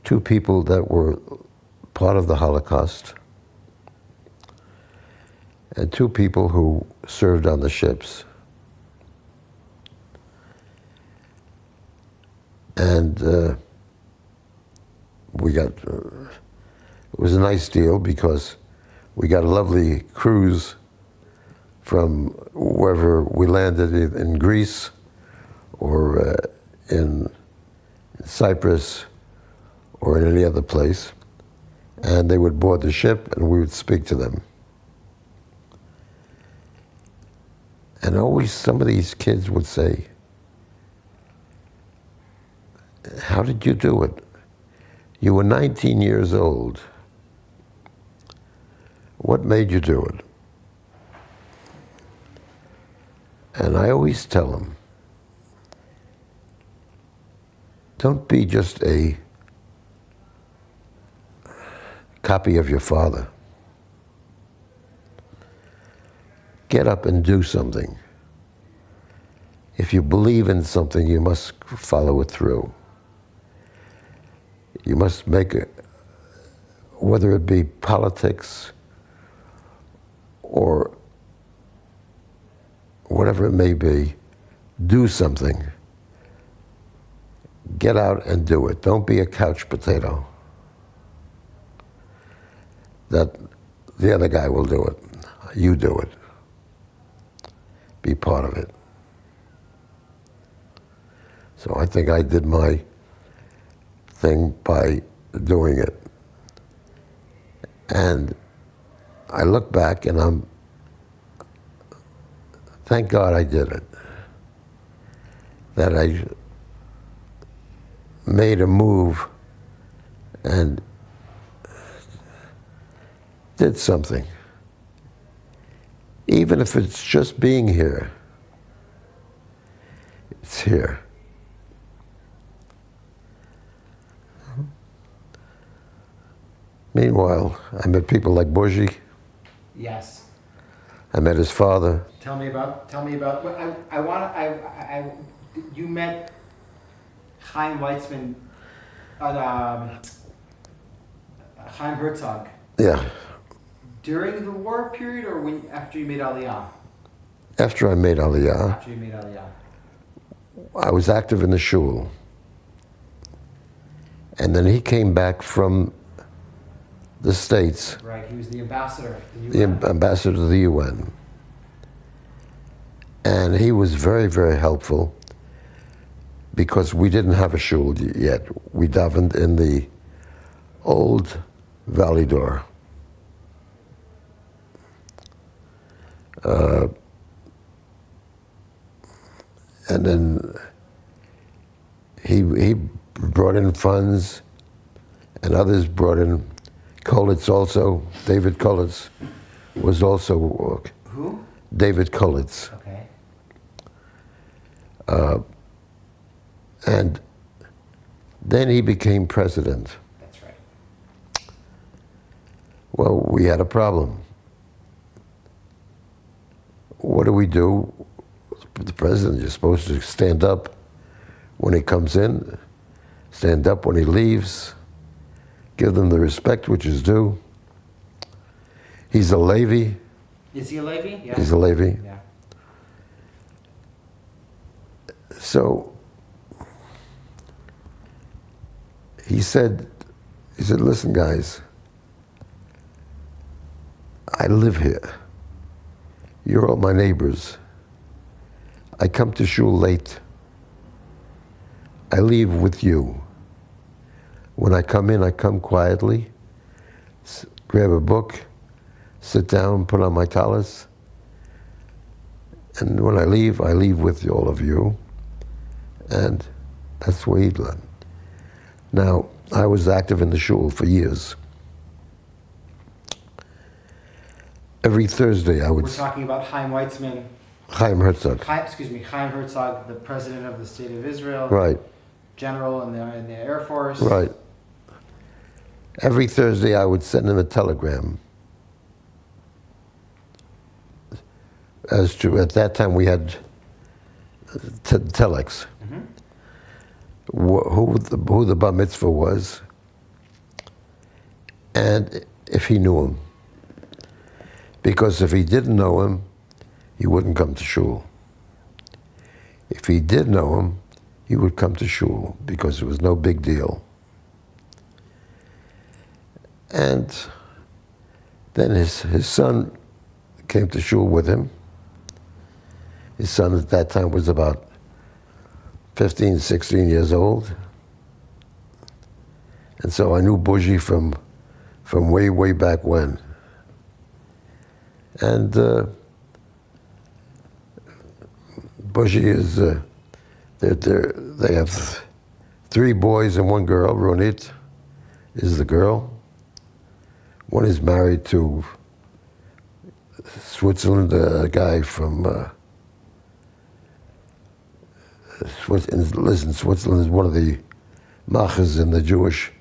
two people that were part of the Holocaust, and 2 people who served on the ships. And we got, it was a nice deal because we got a lovely cruise from wherever we landed in Greece or in Cyprus or in any other place. And they would board the ship and we would speak to them. And always some of these kids would say, "How did you do it? You were 19 years old. What made you do it?" And I always tell them, don't be just a copy of your father. Get up and do something. If you believe in something, you must follow it through. You must make it, whether it be politics or whatever it may be, do something. Get out and do it. Don't be a couch potato. That the other guy will do it. You do it. Be part of it. So I think I did my thing by doing it. And I look back and thank God I did it. That I made a move and did something. Even if it's just being here, it's here. Meanwhile, I met people like Bourgie. Yes. I met his father. Tell me about. You met Chaim Weizmann, Chaim Herzog. Yeah. During the war period, or after you made Aliyah? After I made Aliyah. After you made Aliyah. I was active in the shul. And then he came back from the States. Right, he was the ambassador to the UN. The ambassador to the UN. And he was very, very helpful because we didn't have a shul yet. We davened in the old Valley Door. And then he brought in funds, and others brought in. Kolitz also, David Kolitz was also. Who? David Kolitz. Okay. And then he became president. That's right. Well, we had a problem. What do? The president, you're supposed to stand up when he comes in, stand up when he leaves, give them the respect which is due. He's a Levi. Is he a Levi? Yeah. He's a Levi. Yeah. So he said, listen, guys, I live here. You're all my neighbors. I come to shul late. I leave with you. When I come in, I come quietly, grab a book, sit down, put on my talis, and when I leave with all of you, and that's what he'd learn. Now, I was active in the shul for years. Every Thursday I would... We're talking about Chaim Weizmann. Chaim Herzog. Chaim Herzog, the president of the State of Israel. Right. General in the Air Force. Right. Every Thursday I would send him a telegram. As to, at that time we had telex. Mm-hmm. Who the bar mitzvah was, and if he knew him. Because if he didn't know him, he wouldn't come to shul. If he did know him, he would come to shul because it was no big deal. And then his son came to shul with him. His son at that time was about 15, 16 years old. And so I knew Bougie from way, way back when. And Bougie is, they have 3 boys and 1 girl. Ronit is the girl. One is married to Switzerland, a guy from lives in Switzerland, is one of the machas in the Jewish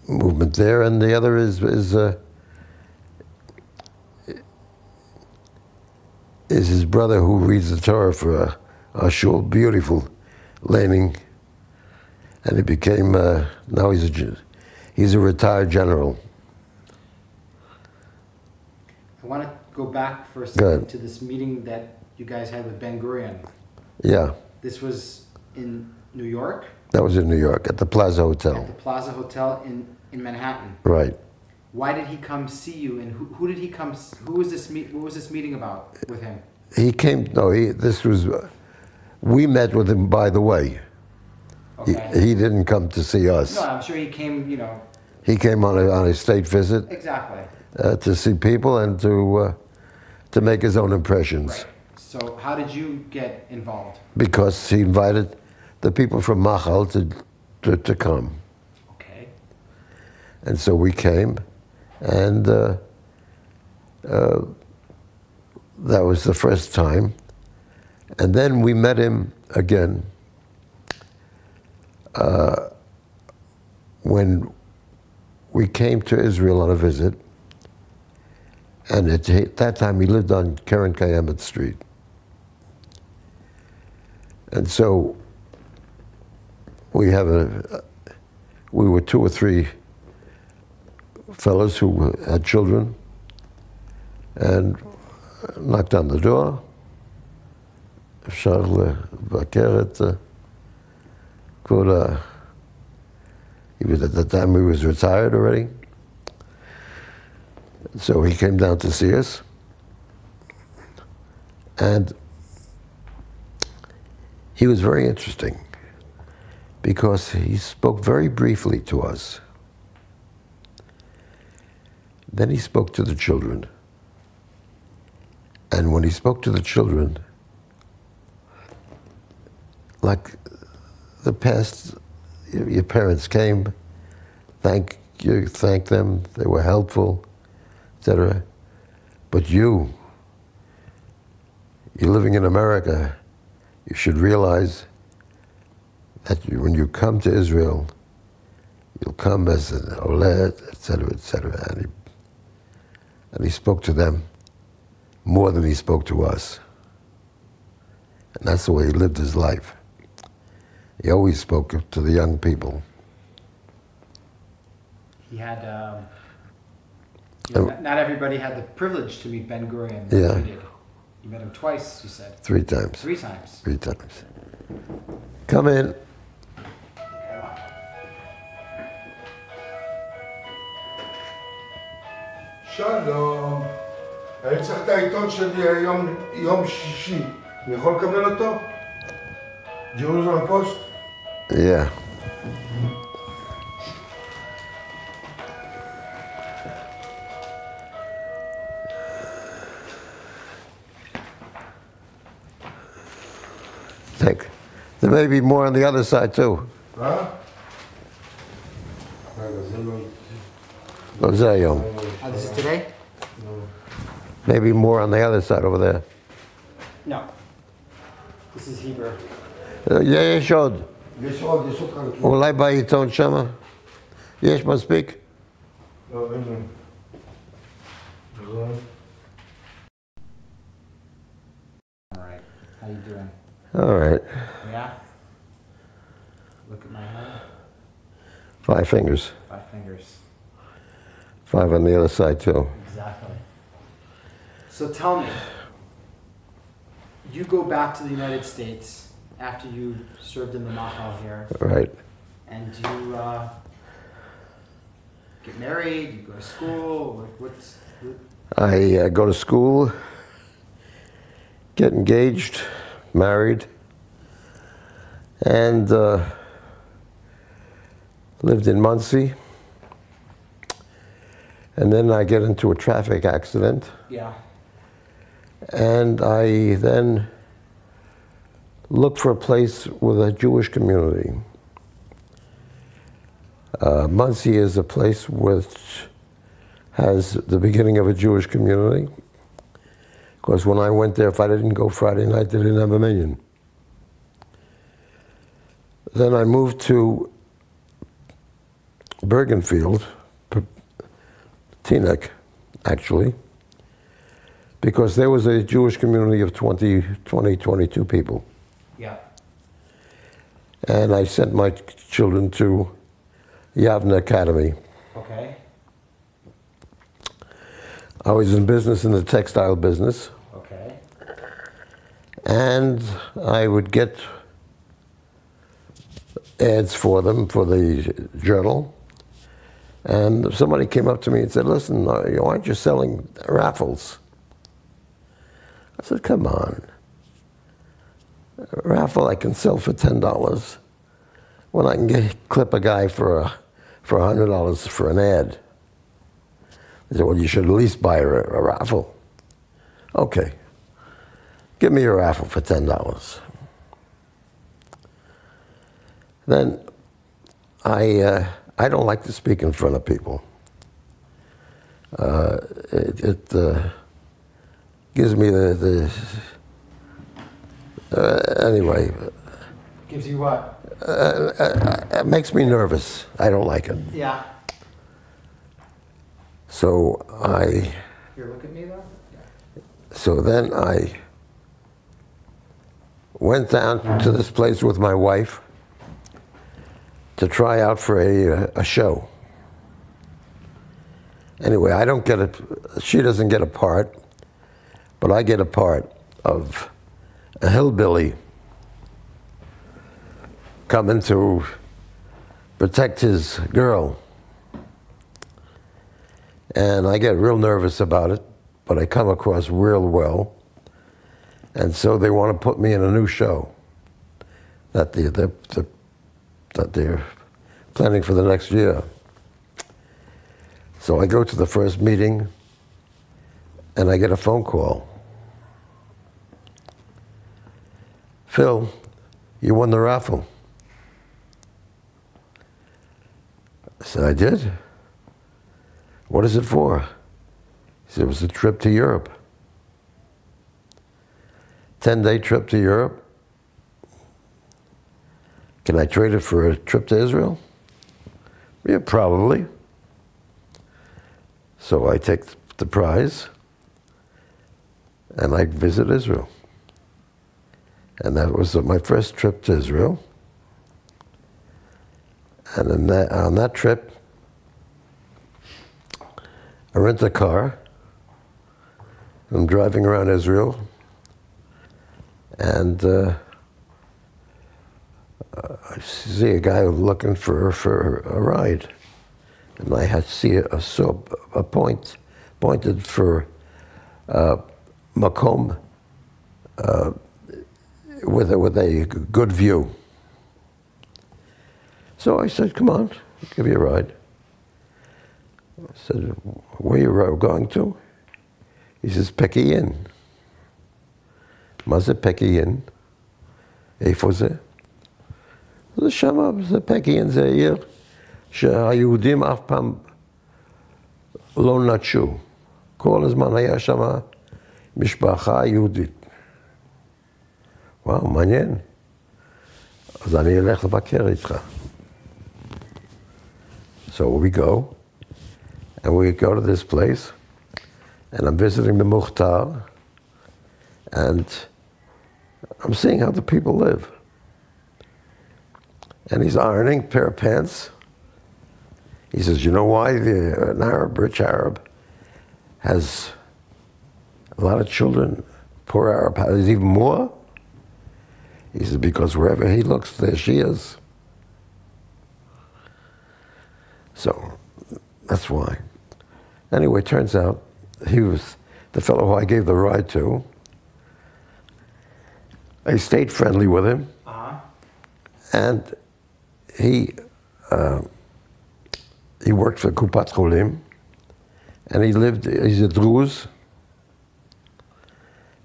movement there, and the other is his brother who reads the Torah for a shul, beautiful learning, and he became now he's a retired general. I want to go back for a second to this meeting that you guys had with Ben Gurion. Yeah. This was in New York? That was in New York, at the Plaza Hotel. At the Plaza Hotel in Manhattan. Right. Why did he come see you, and who did he come? Who was this what was this meeting about with him? He came. No, this was. We met with him, by the way. Okay. He didn't come to see us. No, I'm sure he came. You know. He came on a state visit. Exactly. To see people and to make his own impressions. Right. So how did you get involved? Because he invited the people from Machal to come. Okay. And so we came, and that was the first time. And then we met him again when we came to Israel on a visit. And at that time, he lived on Keren Kayemet Street. And so we were 2 or 3 fellows who had children, and knocked on the door. אפשר לבקר את כבוד at that time he was retired already. So he came down to see us, and he was very interesting because he spoke very briefly to us. Then he spoke to the children. And when he spoke to the children, like the past, your parents came, thank them, they were helpful, etc. But you're living in America, you should realize that when you come to Israel, you'll come as an Oled, etc., etc. And he spoke to them more than he spoke to us. And that's the way he lived his life. He always spoke to the young people. He had, not everybody had the privilege to meet Ben Gurion. Yeah. You did. You met him twice, you said. 3 times. 3 times. 3 times. Come in. שלום, אני צריך את העיתון שלי היום, יום שישי. אני יכול לקבל אותו? Jerusalem Post? Yeah. Think. There may be more on the other side too. מה? לא זה היום. This is today? Maybe more on the other side over there. No. This is Hebrew. יש עוד. יש עוד חלקים. אולי בעיתון שמה? יש מספיק? לא, אין לי. All right. How you doing? All right. Yeah? Look at my hand. 5 fingers. 5 fingers. 5 on the other side too. Exactly. So tell me, you go back to the United States after you served in the Machal here. Right. And you get married, you go to school, I go to school, get engaged, married, and lived in Muncie. And then I get into a traffic accident. Yeah. And I then look for a place with a Jewish community. Muncie is a place which has the beginning of a Jewish community. Because when I went there, if I didn't go Friday night, they didn't have a million. Then I moved to Bergenfield, Teaneck, actually, because there was a Jewish community of 22 people. Yeah. And I sent my children to Yavne Academy. Okay. I was in business, in the textile business. Okay. And I would get ads for them for the journal. And somebody came up to me and said, listen, why aren't you selling raffles? I said, come on. A raffle I can sell for $10 when I can clip a guy for $100 for an ad. They said, well, you should at least buy a raffle. Okay. Give me a raffle for $10. Then I don't like to speak in front of people. It gives me anyway. Gives you what? It makes me nervous. I don't like it. Yeah. So Here, look at me though. Yeah. So then I went down to this place with my wife to try out for a show. Anyway, I don't get it, she doesn't get a part, but I get a part of a hillbilly coming to protect his girl. And I get real nervous about it, but I come across real well. And so they want to put me in a new show that they're planning for the next year. So I go to the first meeting and I get a phone call. Phil, you won the raffle. I said, I did? What is it for? He said, it was a trip to Europe. 10-day trip to Europe. Can I trade it for a trip to Israel? Yeah, probably. So I take the prize and I visit Israel. And that was my first trip to Israel. And on that trip, I rent a car. I'm driving around Israel. And I see a guy looking for a ride. And I saw a pointed for Makom with a good view. So I said, come on, I'll give you a ride. I said, where are you going to? He says, Pekiyin. מה זה פקיין? איפה זה? זה שמה, זה פקיין, זה עיר שהיהודים אף פעם לא נטשו. כל הזמן היה שמה משפחה יהודית. וואו, מעניין. אז אני אלך לבקר איתך. So we go, and we go to this place, and I'm visiting the Mukhtar, and I'm seeing how the people live. And he's ironing a pair of pants. He says, you know why an Arab, rich Arab, has a lot of children? Poor Arab has even more? He says, because wherever he looks, there she is. So that's why. Anyway, it turns out he was the fellow who I gave the ride to. I stayed friendly with him. And he worked for Kupat Cholim, and he's a Druze,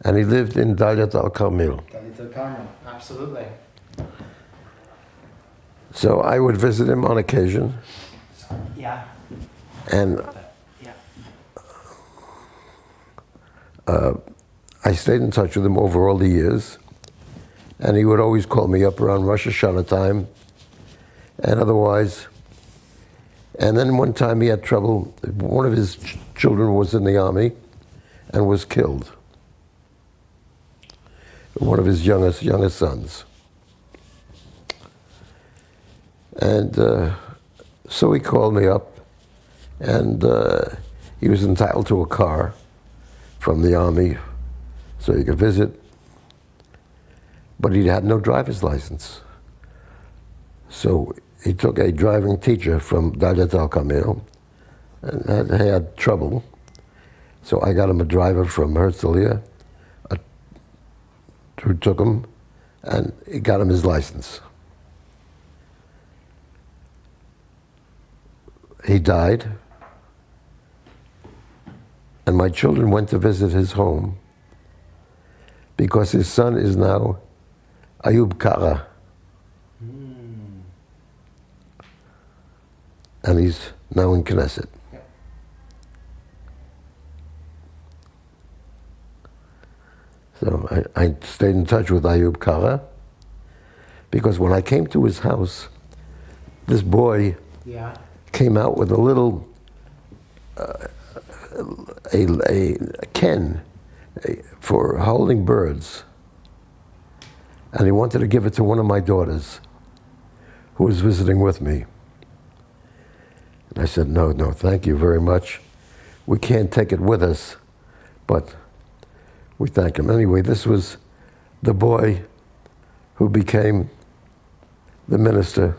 and he lived in Dalit al-Karmel. Dalit al-Karmel, absolutely. So I would visit him on occasion. Yeah. And I stayed in touch with him over all the years. And he would always call me up around Rosh Hashanah time, and otherwise. And then one time he had trouble. One of his children was in the army and was killed. One of his youngest sons. And so he called me up, and he was entitled to a car from the army so he could visit. But he had no driver's license. So he took a driving teacher from Dalit al-Karmel, and he had trouble. So I got him a driver from Herzliya who took him, and he got him his license. He died, and my children went to visit his home because his son is now Ayub Kara. And he's now in Knesset. Yep. So I stayed in touch with Ayub Kara because when I came to his house, this boy came out with a little a ken for holding birds. And he wanted to give it to one of my daughters who was visiting with me. And I said, no, thank you very much. We can't take it with us, but we thank him. Anyway, this was the boy who became the minister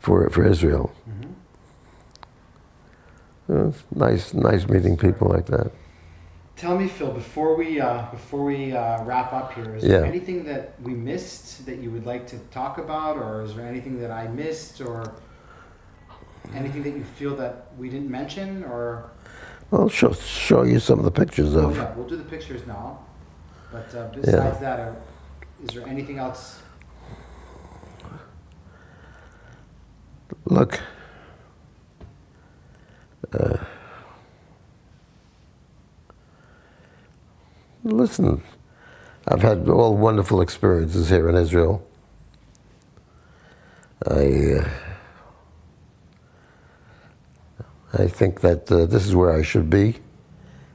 for Israel. It's nice meeting people like that. Tell me, Phil, before we wrap up here, is there anything that we missed that you would like to talk about, or is there anything that I missed, or anything that you feel that we didn't mention, or? Well, show you some of the pictures of. Yeah, we'll do the pictures now. But besides that, is there anything else? Look. Listen, I've had all wonderful experiences here in Israel. I think that this is where I should be,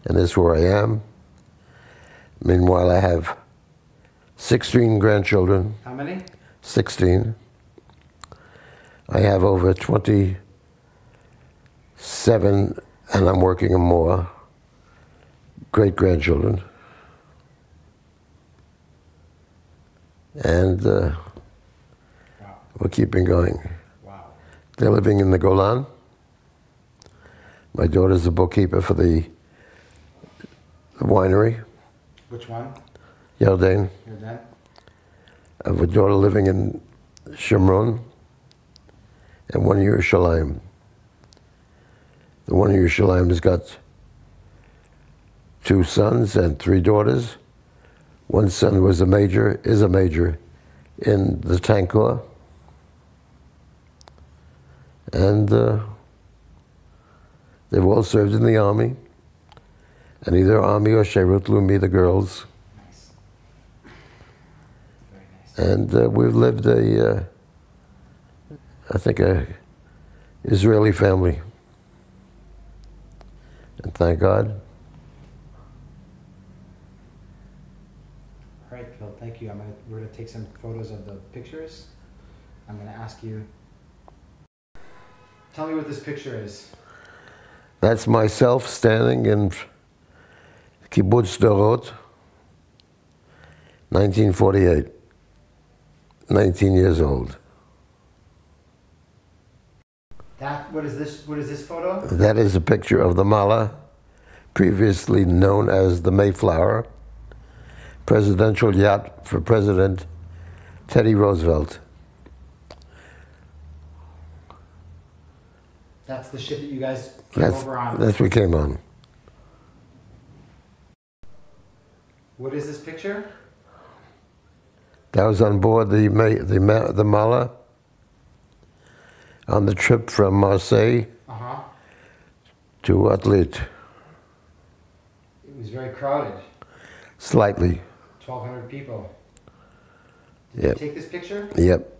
and this is where I am. Meanwhile, I have 16 grandchildren. How many? 16. I have over 27, and I'm working on more, great-grandchildren. And we're keeping going. Wow. They're living in the Golan. My daughter's a bookkeeper for the winery. Which one? Yarden. Yarden. I have a daughter living in Shomron and one in Yerushalayim. The one in Yerushalayim has got 2 sons and 3 daughters. One son is a major in the tank corps. And they've all served in the army. And either army or Sherut Leumi, the girls. Nice. Very nice. And we've lived I think a Israeli family. And thank God. All right, Phil, thank you. We're going to take some photos of the pictures. I'm going to ask you. Tell me what this picture is. That's myself standing in Kibbutz Dorot, 1948, 19 years old. What is this photo? That is a picture of the Mala, previously known as the Mayflower, presidential yacht for President Teddy Roosevelt. That's the ship that you guys came over on. That's what we came on. What is this picture? That was on board the Mala on the trip from Marseille to Atlit. It was very crowded. Slightly. 1,200 people. Did Yep. you take this picture? Yep.